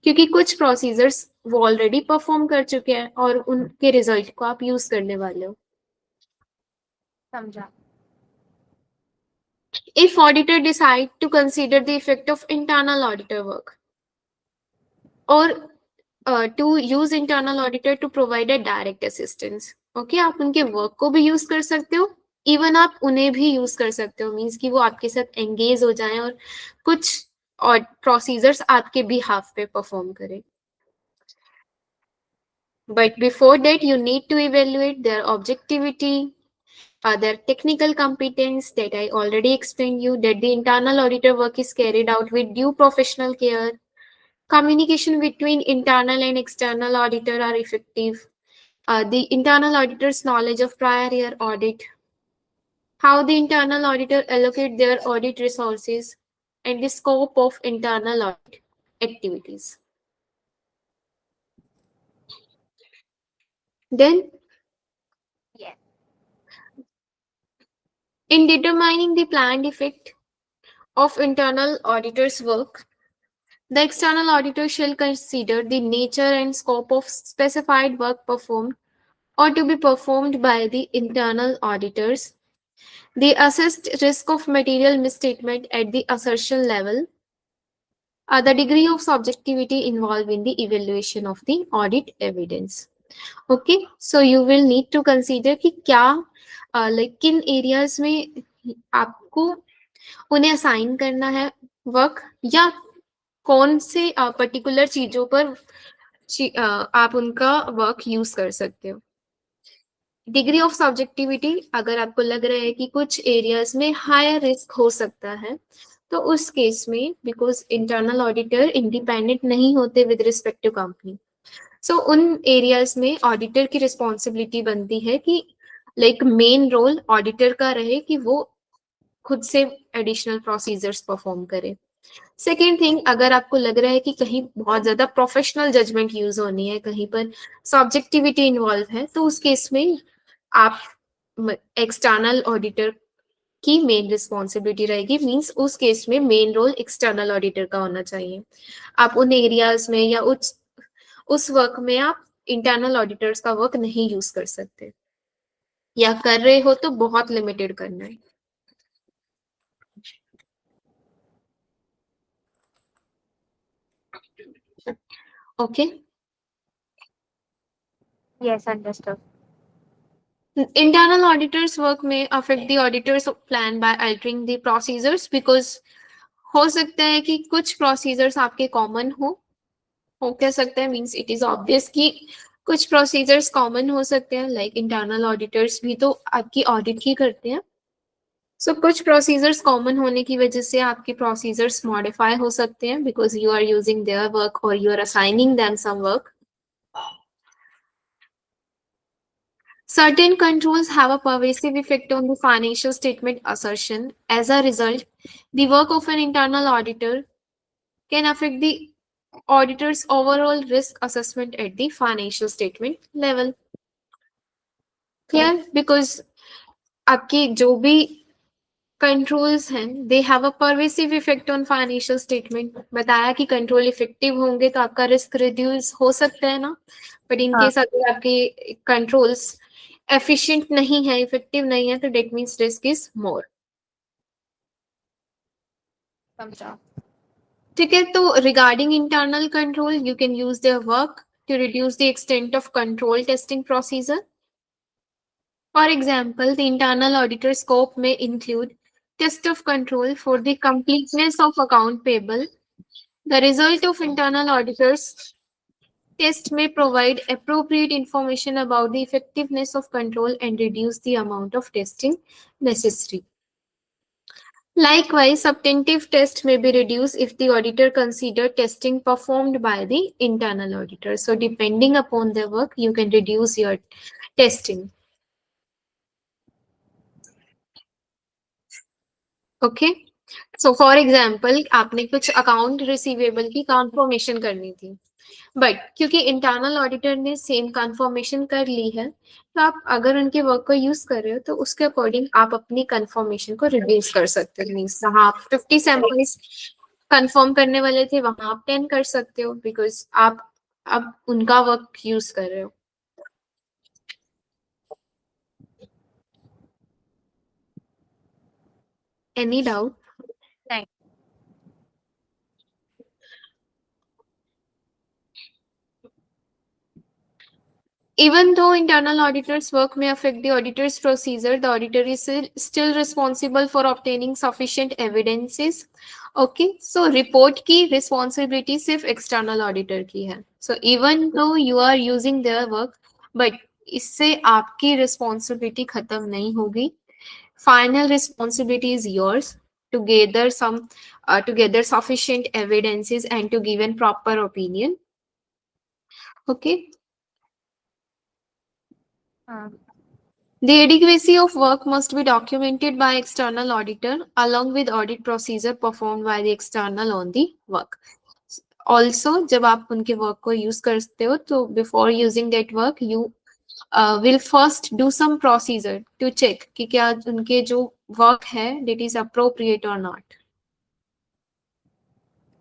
क्योंकि कुछ प्रोसीजर्स वो ऑलरेडी परफॉर्म कर चुके हैं और उनके रिजल्ट को आप यूज करने वाले हो. समझा. If auditor decide to consider the effect of internal auditor work or to use internal auditor to provide a direct assistance. Okay, आप उनके वर्क को भी यूज कर सकते हो, इवन आप उन्हें भी यूज कर सकते हो, मीन्स कि वो आपके साथ एंगेज हो जाएं और कुछ और प्रोसीजर्स आपके बिहाफ पे परफॉर्म करें. But before that, you need to evaluate their objectivity, their technical competence that I already explained you, that the internal auditor work is carried out with due professional care, communication between internal and external auditor are effective, the internal auditor's knowledge of prior year audit, how the internal auditor allocate their audit resources, and the scope of internal audit activities. Then, Yes. in determining the planned effect of internal auditor's work, the external auditor shall consider the nature and scope of specified work performed or to be performed by the internal auditors, the assessed risk of material misstatement at the assertion level, the degree of subjectivity involved in the evaluation of the audit evidence. Okay, so you will need to consider कि क्या like किन areas में आपको उन्हें assign करना है work, या कौन से particular चीजों पर आप उनका work use कर सकते हो. डिग्री ऑफ सब्जेक्टिविटी, अगर आपको लग रहा है कि कुछ एरियाज में हायर रिस्क हो सकता है, तो उस केस में, बिकॉज इंटरनल ऑडिटर इंडिपेंडेंट नहीं होते विद रिस्पेक्ट टू कंपनी, सो उन एरियाज में ऑडिटर की रिस्पॉन्सिबिलिटी बनती है कि लाइक मेन रोल ऑडिटर का रहे कि वो खुद से एडिशनल प्रोसीजर्स परफॉर्म करे. सेकेंड थिंग, अगर आपको लग रहा है कि कहीं बहुत ज्यादा प्रोफेशनल जजमेंट यूज होनी है, कहीं पर सब्जेक्टिविटी इन्वॉल्व है, तो उस केस में आप एक्सटर्नल ऑडिटर की मेन रिस्पॉन्सिबिलिटी रहेगी, मींस उस केस में मेन रोल एक्सटर्नल ऑडिटर का होना चाहिए. आप उन एरियाज में या उस वर्क में आप इंटरनल ऑडिटर्स का वर्क नहीं यूज कर सकते, या कर रहे हो तो बहुत लिमिटेड करना है. Okay. Yes, understood. Internal auditors work may affect the auditor's plan by altering the procedures, because हो सकता है कि कुछ प्रोसीजर्स आपके कॉमन हो क्या सकता है, मींस इट इज ऑब्वियस कि कुछ प्रोसीजर्स कॉमन हो सकते हैं, लाइक इंटरनल ऑडिटर्स भी तो आपकी ऑडिट ही करते हैं. सो कुछ प्रोसीजर्स कॉमन होने की वजह से आपके प्रोसीजर्स मॉडिफाई हो सकते हैं, because you are using their work और you are assigning them some work. Certain controls have a pervasive effect on the financial statement assertion. As a result, the work of an internal auditor can affect the auditor's overall risk assessment at the financial statement level. Clear? Because आपके जो भी controls हैं, they have a pervasive effect on financial statement. बताया कि control effective होंगे तो आपका risk reduce हो सकता है ना, बट इन केस अगर आपके कंट्रोल्स एफिशिएंट नहीं है, इफेक्टिव नहीं है, तो that means risk is more. समझा. ठीक है, तो regarding internal control, you can use their work to reduce the extent of control testing procedure. For example, the internal auditor scope may include test of control for the completeness of account payable. The result of internal auditors test may provide appropriate information about the effectiveness of control and reduce the amount of testing necessary. Likewise, substantive test may be reduced if the auditor consider testing performed by the internal auditor. So depending upon their work, you can reduce your testing. Okay. So for example, आपने कुछ account receivable की confirmation करनी थी. But क्योंकि internal auditor ने same confirmation कर ली है, तो आप अगर उनके वर्क को यूज कर रहे हो तो उसके अकॉर्डिंग आप अपनी कंफर्मेशन को रिड्यूस कर सकते हो. मीन्स जहाँ आप 50 सैंपल्स कंफर्म करने वाले थे वहां आप 10 कर सकते हो, बिकॉज आप अब उनका वर्क यूज कर रहे हो. Any doubt? नहीं. Even though internal auditors' work may affect the auditor's procedure, the auditor is still responsible for obtaining sufficient evidences. Okay, so report की responsibility सिर्फ external auditor की है. So even though you are using their work, but इससे आपकी responsibility खत्म नहीं होगी. Final responsibility is yours to gather sufficient evidences and to give a proper opinion. Okay. The adequacy of work must be documented by external auditor along with audit procedure performed by the external on the work. Also, जब आप उनके work को use करते हो तो before using that work you will first do some procedure to check कि क्या उनके जो work है that is appropriate or not.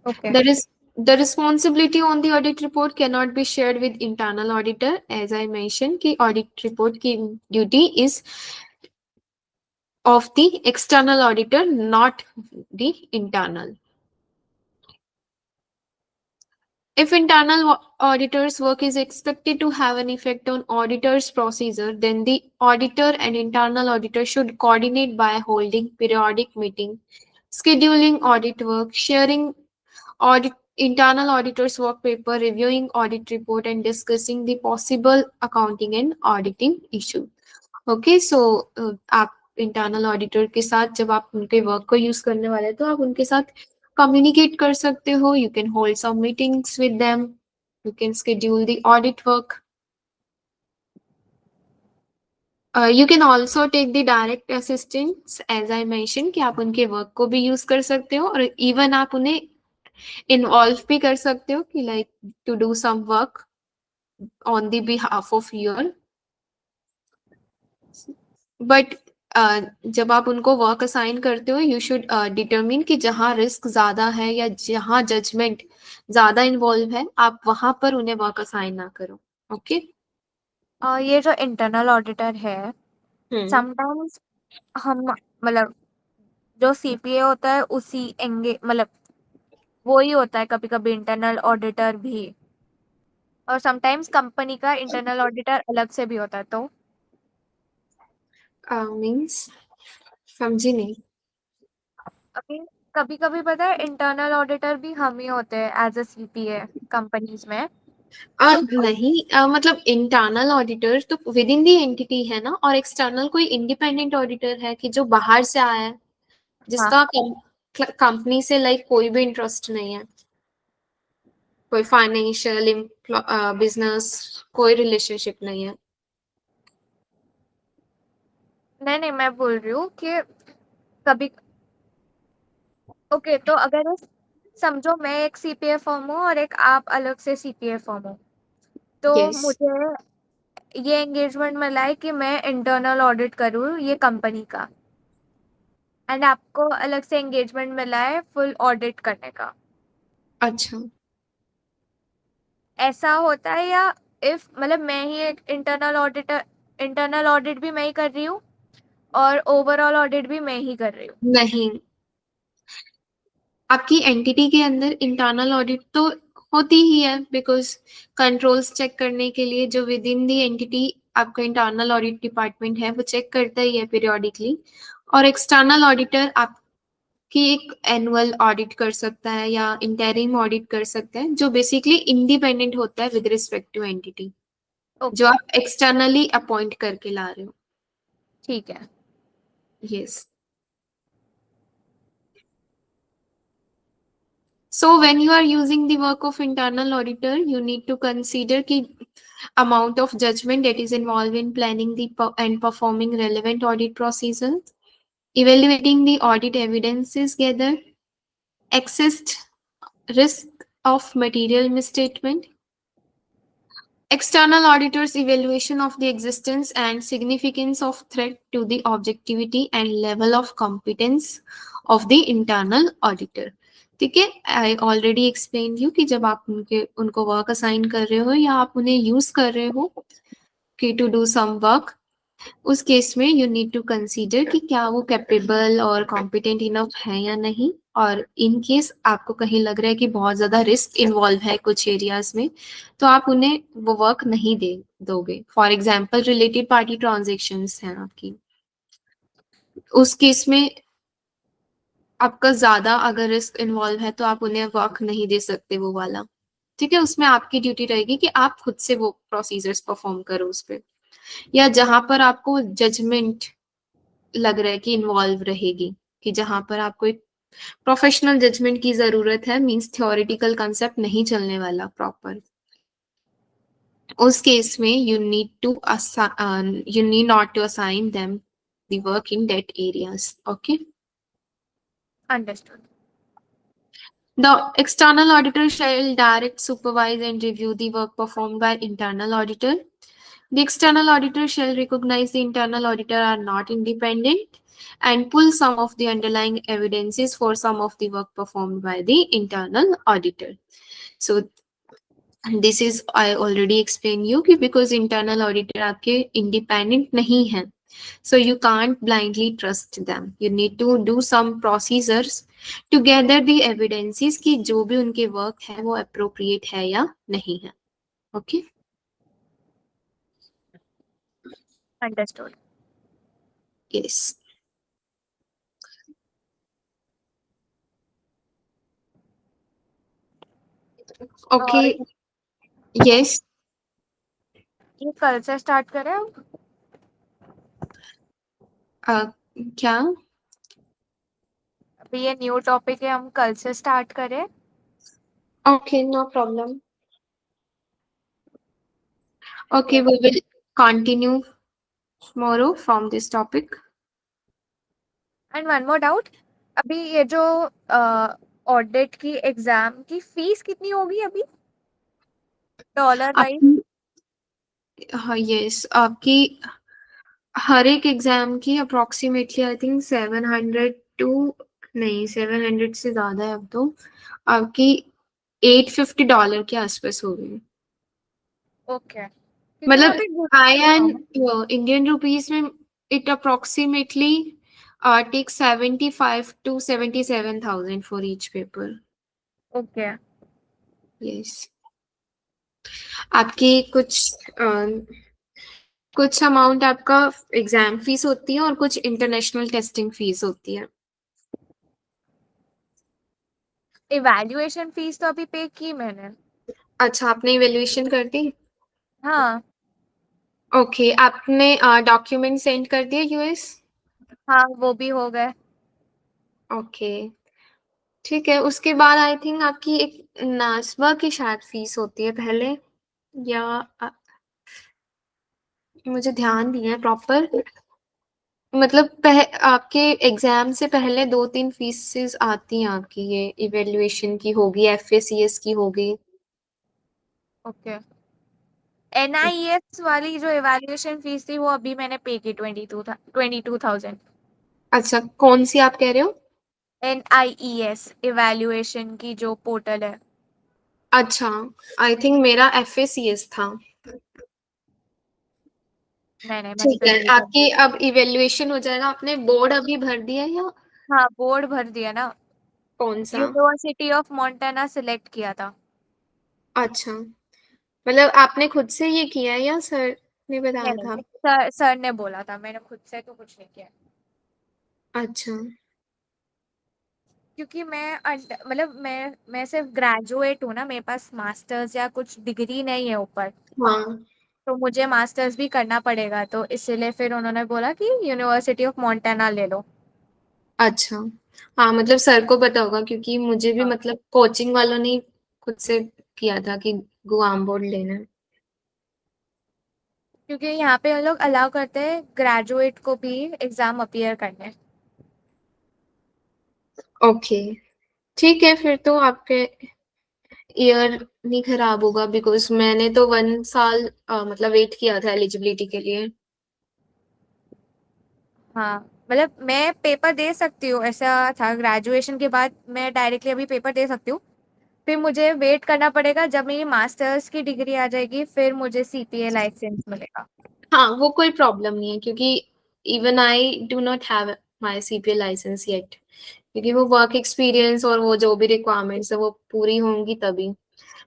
Okay. The responsibility on the audit report cannot be shared with internal auditor. As I mentioned कि audit report की duty is of the external auditor, not the internal. If internal auditor's work is expected to have an effect on auditor's procedure, then the auditor and internal auditor should coordinate by holding periodic meeting, scheduling audit work, sharing internal auditor's work paper, reviewing audit report, and discussing the possible accounting and auditing issue. Okay, so आप internal auditor के साथ जब आप उनके work को use करने वाले तो आप उनके साथ कम्युनिकेट कर सकते हो. You can hold some meetings with them, you can schedule the audit work. You can also take the direct assistance as I mention कि आप उनके वर्क को भी यूज कर सकते हो और इवन आप उन्हें इन्वॉल्व भी कर सकते हो कि like to do some work on the behalf of your. But जब आप उनको वर्क असाइन करते हो यू शुड डिटरमिन कि जहाँ रिस्क ज्यादा है या जहाँ जजमेंट ज्यादा इन्वॉल्व है आप वहां पर उन्हें वर्क असाइन ना करो. ओके. ये जो इंटरनल ऑडिटर है समटाइम्स हम मतलब जो सीपीए होता है उसी मतलब वो ही होता है कभी कभी इंटरनल ऑडिटर भी, और समटाइम्स कंपनी का इंटरनल ऑडिटर अलग से भी होता है. तो मींस समझी नहीं. अभी कभी कभी पता है इंटरनल ऑडिटर भी हम ही होते हैं एज अ सीपीए कंपनीज में. नहीं मतलब इंटरनल ऑडिटर तो विद इन दी एंटिटी है ना, और एक्सटर्नल कोई इंडिपेंडेंट ऑडिटर है कि जो बाहर से आया है जिसका कंपनी से लाइक कोई भी इंटरेस्ट नहीं है, कोई फाइनेंशियल बिजनेस कोई रिलेशनशिप नहीं है. नहीं मैं बोल रही हूँ कि कभी ओके तो अगर समझो मैं एक सीपीए फर्म हूँ और एक आप अलग से सीपीए फर्म हो, तो Yes. मुझे ये एंगेजमेंट मिला है कि मैं इंटरनल ऑडिट करूँ ये कंपनी का, एंड आपको अलग से एंगेजमेंट मिला है फुल ऑडिट करने का. अच्छा. ऐसा होता है या इफ मतलब मैं ही एक इंटरनल ऑडिट भी मैं ही कर रही हूँ और ओवरऑल ऑडिट भी मैं ही कर रही हूँ? नहीं, आपकी एंटिटी के अंदर इंटरनल ऑडिट तो होती ही है, बिकॉज कंट्रोल्स चेक करने के लिए जो विद इन दी एंटिटी आपका इंटरनल ऑडिट डिपार्टमेंट है वो चेक करता ही है पीरियोडिकली. और एक्सटर्नल ऑडिटर आपकी एक एनुअल ऑडिट कर सकता है या इंटरिम ऑडिट कर सकता है, जो बेसिकली इंडिपेंडेंट होता है विद रिस्पेक्ट टू एंटिटी, जो ओके, आप एक्सटर्नली अपॉइंट करके ला रहे हो. ठीक है. Yes. So when you are using the work of internal auditor, you need to consider the amount of judgment that is involved in planning and performing relevant audit procedures, evaluating the audit evidences gathered, assessed risk of material misstatement, external auditors' evaluation of the existence and significance of threat to the objectivity and level of competence of the internal auditor. ठीक है, I already explain you कि जब आप उनको work assign कर रहे हो या आप उन्हें यूज कर रहे हो कि टू डू सम वर्क, उस केस में यू नीड टू कंसीडर कि क्या वो कैपेबल और कॉम्पिटेंट इनफ है या नहीं. और इन केस आपको कहीं लग रहा है कि बहुत ज्यादा रिस्क इन्वॉल्व है कुछ एरियाज में, तो आप उन्हें वो वर्क नहीं दे दोगे. For example related party transactions हैं आपकी, उस केस में आपका ज्यादा अगर रिस्क इन्वॉल्व है तो आप उन्हें वर्क नहीं दे सकते वो वाला. ठीक है, उसमें आपकी ड्यूटी रहेगी कि आप खुद से वो प्रोसीजर्स परफॉर्म करो उस पर, या जहां पर आपको जजमेंट लग रहा है कि इन्वॉल्व रहेगी, कि जहां पर आपको एक प्रोफेशनल जजमेंट की जरूरत है, मींस थ्योरेटिकल कंसेप्ट नहीं चलने वाला प्रॉपर, उस केस में you need not to assign them the work in that areas. Okay. Understood. The external auditor shall direct, supervise, and review the work performed by internal auditor. The external auditor shall recognize the internal auditor are not independent and pull some of the underlying evidences for some of the work performed by the internal auditor. So this is I already explained you कि because internal auditor आपके independent नहीं हैं, so you can't blindly trust them. You need to do some procedures to gather the evidences कि जो भी उनके work है वो appropriate है या नहीं है. Okay. अंडरस्टूड. Yes. और Okay. Yes. ये कल से स्टार्ट करें हम? क्या? अभी ये न्यू टॉपिक है, हम कल से स्टार्ट करें? Okay, no problem. Okay, we will continue tomorrow from this topic. And one more doubt, अभी ये जो ऑडिट की एग्जाम की फीस कितनी होगी अभी, डॉलर वाइज? आपकी, हाँ यस, आपकी हर एक एग्जाम की अप्रोक्सीमेटली आई थिंक 700 टू, नहीं 700 से ज्यादा है अब तो, आपकी $850 के आसपास होगी. ओके, क्योंकि मैं मतलब अभी आई एंड इंडियन रुपीज में it approximately take 75 to 77,000 for each paper. Okay. Yes. आपकी कुछ अमाउंट आपका एग्जाम फीस होती है और कुछ इंटरनेशनल टेस्टिंग फीस होती है. इवैल्यूएशन फीस तो अभी पे की मैंने. अच्छा, आपने इवेल्युएशन कर दी? हाँ. ओके, आपने डॉक्यूमेंट सेंड कर दिए यूएस? हाँ, वो भी हो गए. ओके, ठीक है. उसके बाद आई थिंक आपकी एक नासबा की शायद फीस होती है पहले, या मुझे ध्यान नहीं है प्रॉपर. मतलब आपके एग्जाम से पहले 2-3 फीसेस आती हैं आपकी, ये इवेल्युएशन की होगी, एफएसीएस की होगी. ओके. एनआईएस वाली जो इवैल्यूएशन फीस थी वो अभी मैंने पे की 22,000. अच्छा, कौन सी आप कह रहे हो? एनआईईएस इवैल्यूएशन की जो पोर्टल है. अच्छा, आई थिंक मेरा एफएसीएस था. नहीं नहीं, मैंने ठीक तो है, यही कर. आपकी अब इवेल्युएशन हो जाएगा. आपने बोर्ड अभी भर दिया है या हाँ, बोर्ड भर दिया ना. कौन सा? यूनिवर्सिटी ऑफ मोंटाना सिलेक्ट किया था. अच्छा, मतलब आपने खुद से ये किया है या सर ने नहीं बताया नहीं था? नहीं, सर ने बोला था, मैंने खुद से तो कुछ नहीं किया. अच्छा। क्योंकि मतलब मैं सिर्फ ग्रेजुएट हूँ ना, मेरे पास मास्टर्स या कुछ डिग्री नहीं है ऊपर, हाँ। तो मुझे मास्टर्स भी करना पड़ेगा, तो इसीलिए फिर उन्होंने बोला कि यूनिवर्सिटी ऑफ मोंटाना ले लो। अच्छा। हाँ, मतलब सर को पता होगा क्योंकि मुझे भी हाँ, मतलब कोचिंग वालों ने खुद से किया था कि गुआम बोर्ड लेना है। क्योंकि यहाँ पे हम लोग अलाउ करते हैं ग्रेजुएट को भी एग्जाम अपीयर करने। ओके। ठीक है, फिर तो आपके ईयर नहीं खराब होगा बिकॉज मैंने तो 1 साल मतलब वेट किया था एलिजिबिलिटी के लिए। हाँ, मतलब मैं पेपर दे सकती हूँ, ऐसा था ग्रेजुएशन के बाद मैं डायरेक्टली अभी पेपर दे सकती हूँ। फिर मुझे वेट करना पड़ेगा, जब मेरी मास्टर्स की डिग्री आ जाएगी फिर मुझे सीपीए लाइसेंस मिलेगा। हाँ, वो कोई प्रॉब्लम नहीं है क्योंकि even I do not have my CPA license yet, क्योंकि वो वर्क एक्सपीरियंस और वो जो भी रिक्वायरमेंट्स है वो पूरी होंगी तभी।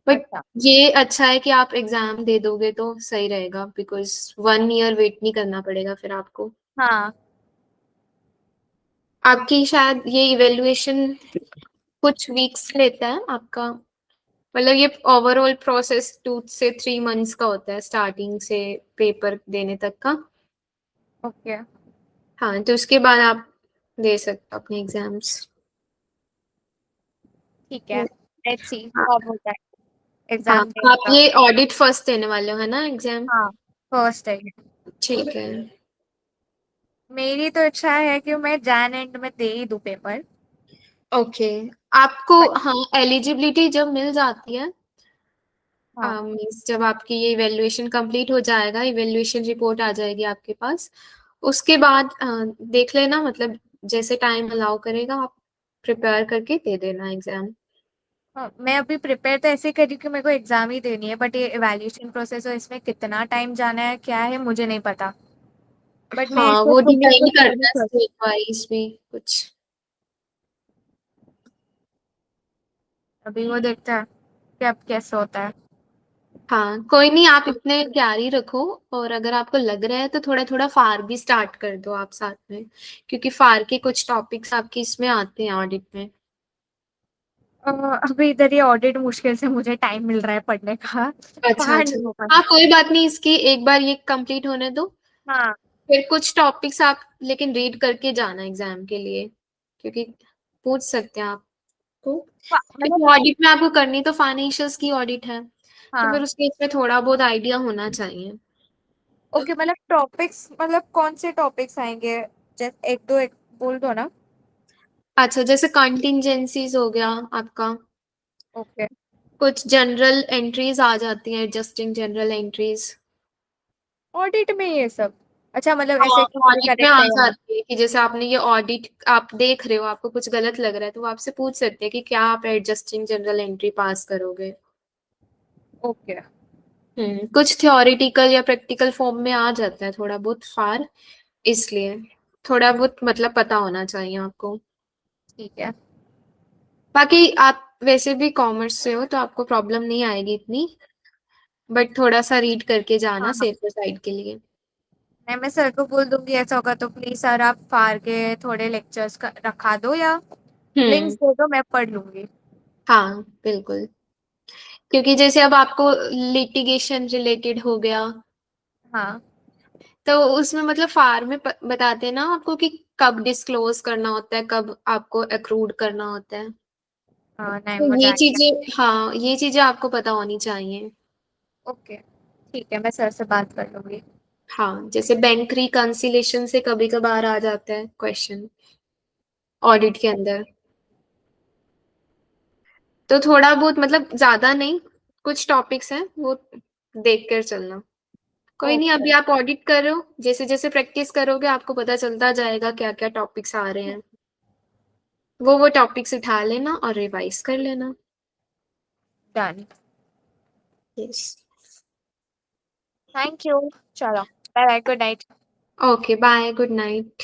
बट अच्छा। ये अच्छा है कि आप एग्जाम दे दोगे तो सही रहेगा बिकॉज 1 ईयर वेट नहीं करना पड़ेगा फिर आपको। हाँ। आपकी शायद ये इवेल्युएशन कुछ वीक्स लेता है आपका, मतलब ये ओवरऑल प्रोसेस 2 से 3 मंथ्स का होता है स्टार्टिंग से पेपर देने तक का। ओके। हाँ, तो उसके बाद आप दे सकते हो अपने एग्जाम्स। ठीक है, लेट्स सी हाँ। कब होता है हाँ, एग्जाम देने आप का। ये ऑडिट फर्स्ट देने वाले हो है ना एग्जाम? हाँ, फर्स्ट है ये। ठीक है। मेरी तो इच्छा है कि मैं जैन एंड में दे ही दूं पेपर। ओके। आपको बट हाँ एलिजिबिलिटी जब मिल जाती है, हाँ। मीन्स जब आपकी ये इवेल्युएशन कंप्लीट हो जाएगा, इवेल्युएशन रिपोर्ट आ जाएगी आपके पास, उसके बाद देख लेना, मतलब जैसे टाइम अलाउ करेगा आप प्रिपेयर करके दे देना एग्जाम। हाँ, मैं अभी प्रिपेयर तो ऐसे कर रही हूँ कि मेरे को एग्जाम ही देनी है, बट ये इवैल्यूएशन प्रोसेस है, इसमें कितना टाइम जाना है क्या है मुझे नहीं पता। बट मैं हाँ, इसको वो खुद ही डिपेंड कुछ करता नहीं है कर। स्टेट वाइज भी कुछ। अभी वो देखता है कि अब कैसे होता है। हाँ, कोई नहीं, आप इतने तैयारी रखो, और अगर आपको लग रहा है तो थोड़ा थोड़ा फार भी स्टार्ट कर दो आप साथ में, क्योंकि फार के कुछ टॉपिक्स आपके इसमें आते हैं ऑडिट में। अ, अभी इधर ये ऑडिट मुश्किल से मुझे टाइम मिल रहा है पढ़ने का। अच्छा पढ़ अच्छा। नहीं हो हाँ, पाता। कोई बात नहीं, इसकी एक बार ये कंप्लीट होने दो, हाँ। फिर कुछ टॉपिक्स आप लेकिन रीड करके जाना एग्जाम के लिए, क्योंकि पूछ सकते हैं आपको, मतलब। क्योंकि ऑडिट में आपको करनी तो फाइनेंशियल्स की ऑडिट है, तो हाँ। फिर उसके इसमें थोड़ा बहुत आइडिया होना चाहिए। ओके, मतलब टॉपिक्स, मतलब कौन से टॉपिक्स आएंगे? जैसे एक दो, एक बोल दो ना। अच्छा, जैसे कंटिंजेंसीज हो गया आपका, ओके। कुछ जनरल एंट्रीज आ जाती हैं, एडजस्टिंग जनरल एंट्रीज। ऑडिट में ये सब? अच्छा, मतलब हाँ, ऐसे कुछ ऑडिट में करेक्ट आ है या नहीं? जाती है कि जैसे आपने ये ऑडिट आप देख रहे हो, आपको कुछ गलत लग रहा है तो वो आपसे पूछ सकते हैं कि क्या आप एडजस्टिंग जनरल एंट्री पास करोगे। ओके। कुछ थ्योरेटिकल या प्रैक्टिकल फॉर्म में आ जाता है थोड़ा बहुत फार, इसलिए थोड़ा बहुत मतलब पता होना चाहिए आपको। ठीक है। बाकी आप वैसे भी कॉमर्स से हो तो आपको प्रॉब्लम नहीं आएगी इतनी, बट थोड़ा सा रीड करके जाना हाँ हाँ, सेफर साइड के लिए। मैं सर को बोल दूंगी ऐसा होगा तो प्लीज सर आप फार के थोड़े लेक्चर्स का रखा दो, या लिंक्स हम्म। दे दो, मैं पढ़ लूंगी। हाँ, बिल्कुल, क्योंकि जैसे अब आपको लिटिगेशन रिलेटेड हो गया, हाँ। तो उसमें मतलब फार में बताते हैं ना आपको कि कब डिस्क्लोज करना होता है, कब आपको एक्रूड करना होता है। हाँ, नहीं तो मुझे ये आइडिया। चीजें, हाँ ये चीजें आपको पता होनी चाहिए। ओके, ठीक है, मैं सर से बात कर लूंगी। हाँ, जैसे बैंक रिकंसिलेशन से कभी कभार आ जाता है क्वेश्चन ऑडिट के अंदर, तो थोड़ा बहुत मतलब ज्यादा नहीं, कुछ टॉपिक्स हैं वो देख कर चलना। कोई नहीं, ओके। अभी आप ऑडिट कर रहे हो, जैसे जैसे प्रैक्टिस करोगे आपको पता चलता जाएगा क्या क्या टॉपिक्स आ रहे हैं, वो टॉपिक्स उठा लेना और रिवाइज कर लेना। डन। यस। Thank you. चलो, bye bye, good night. Okay, bye, good night.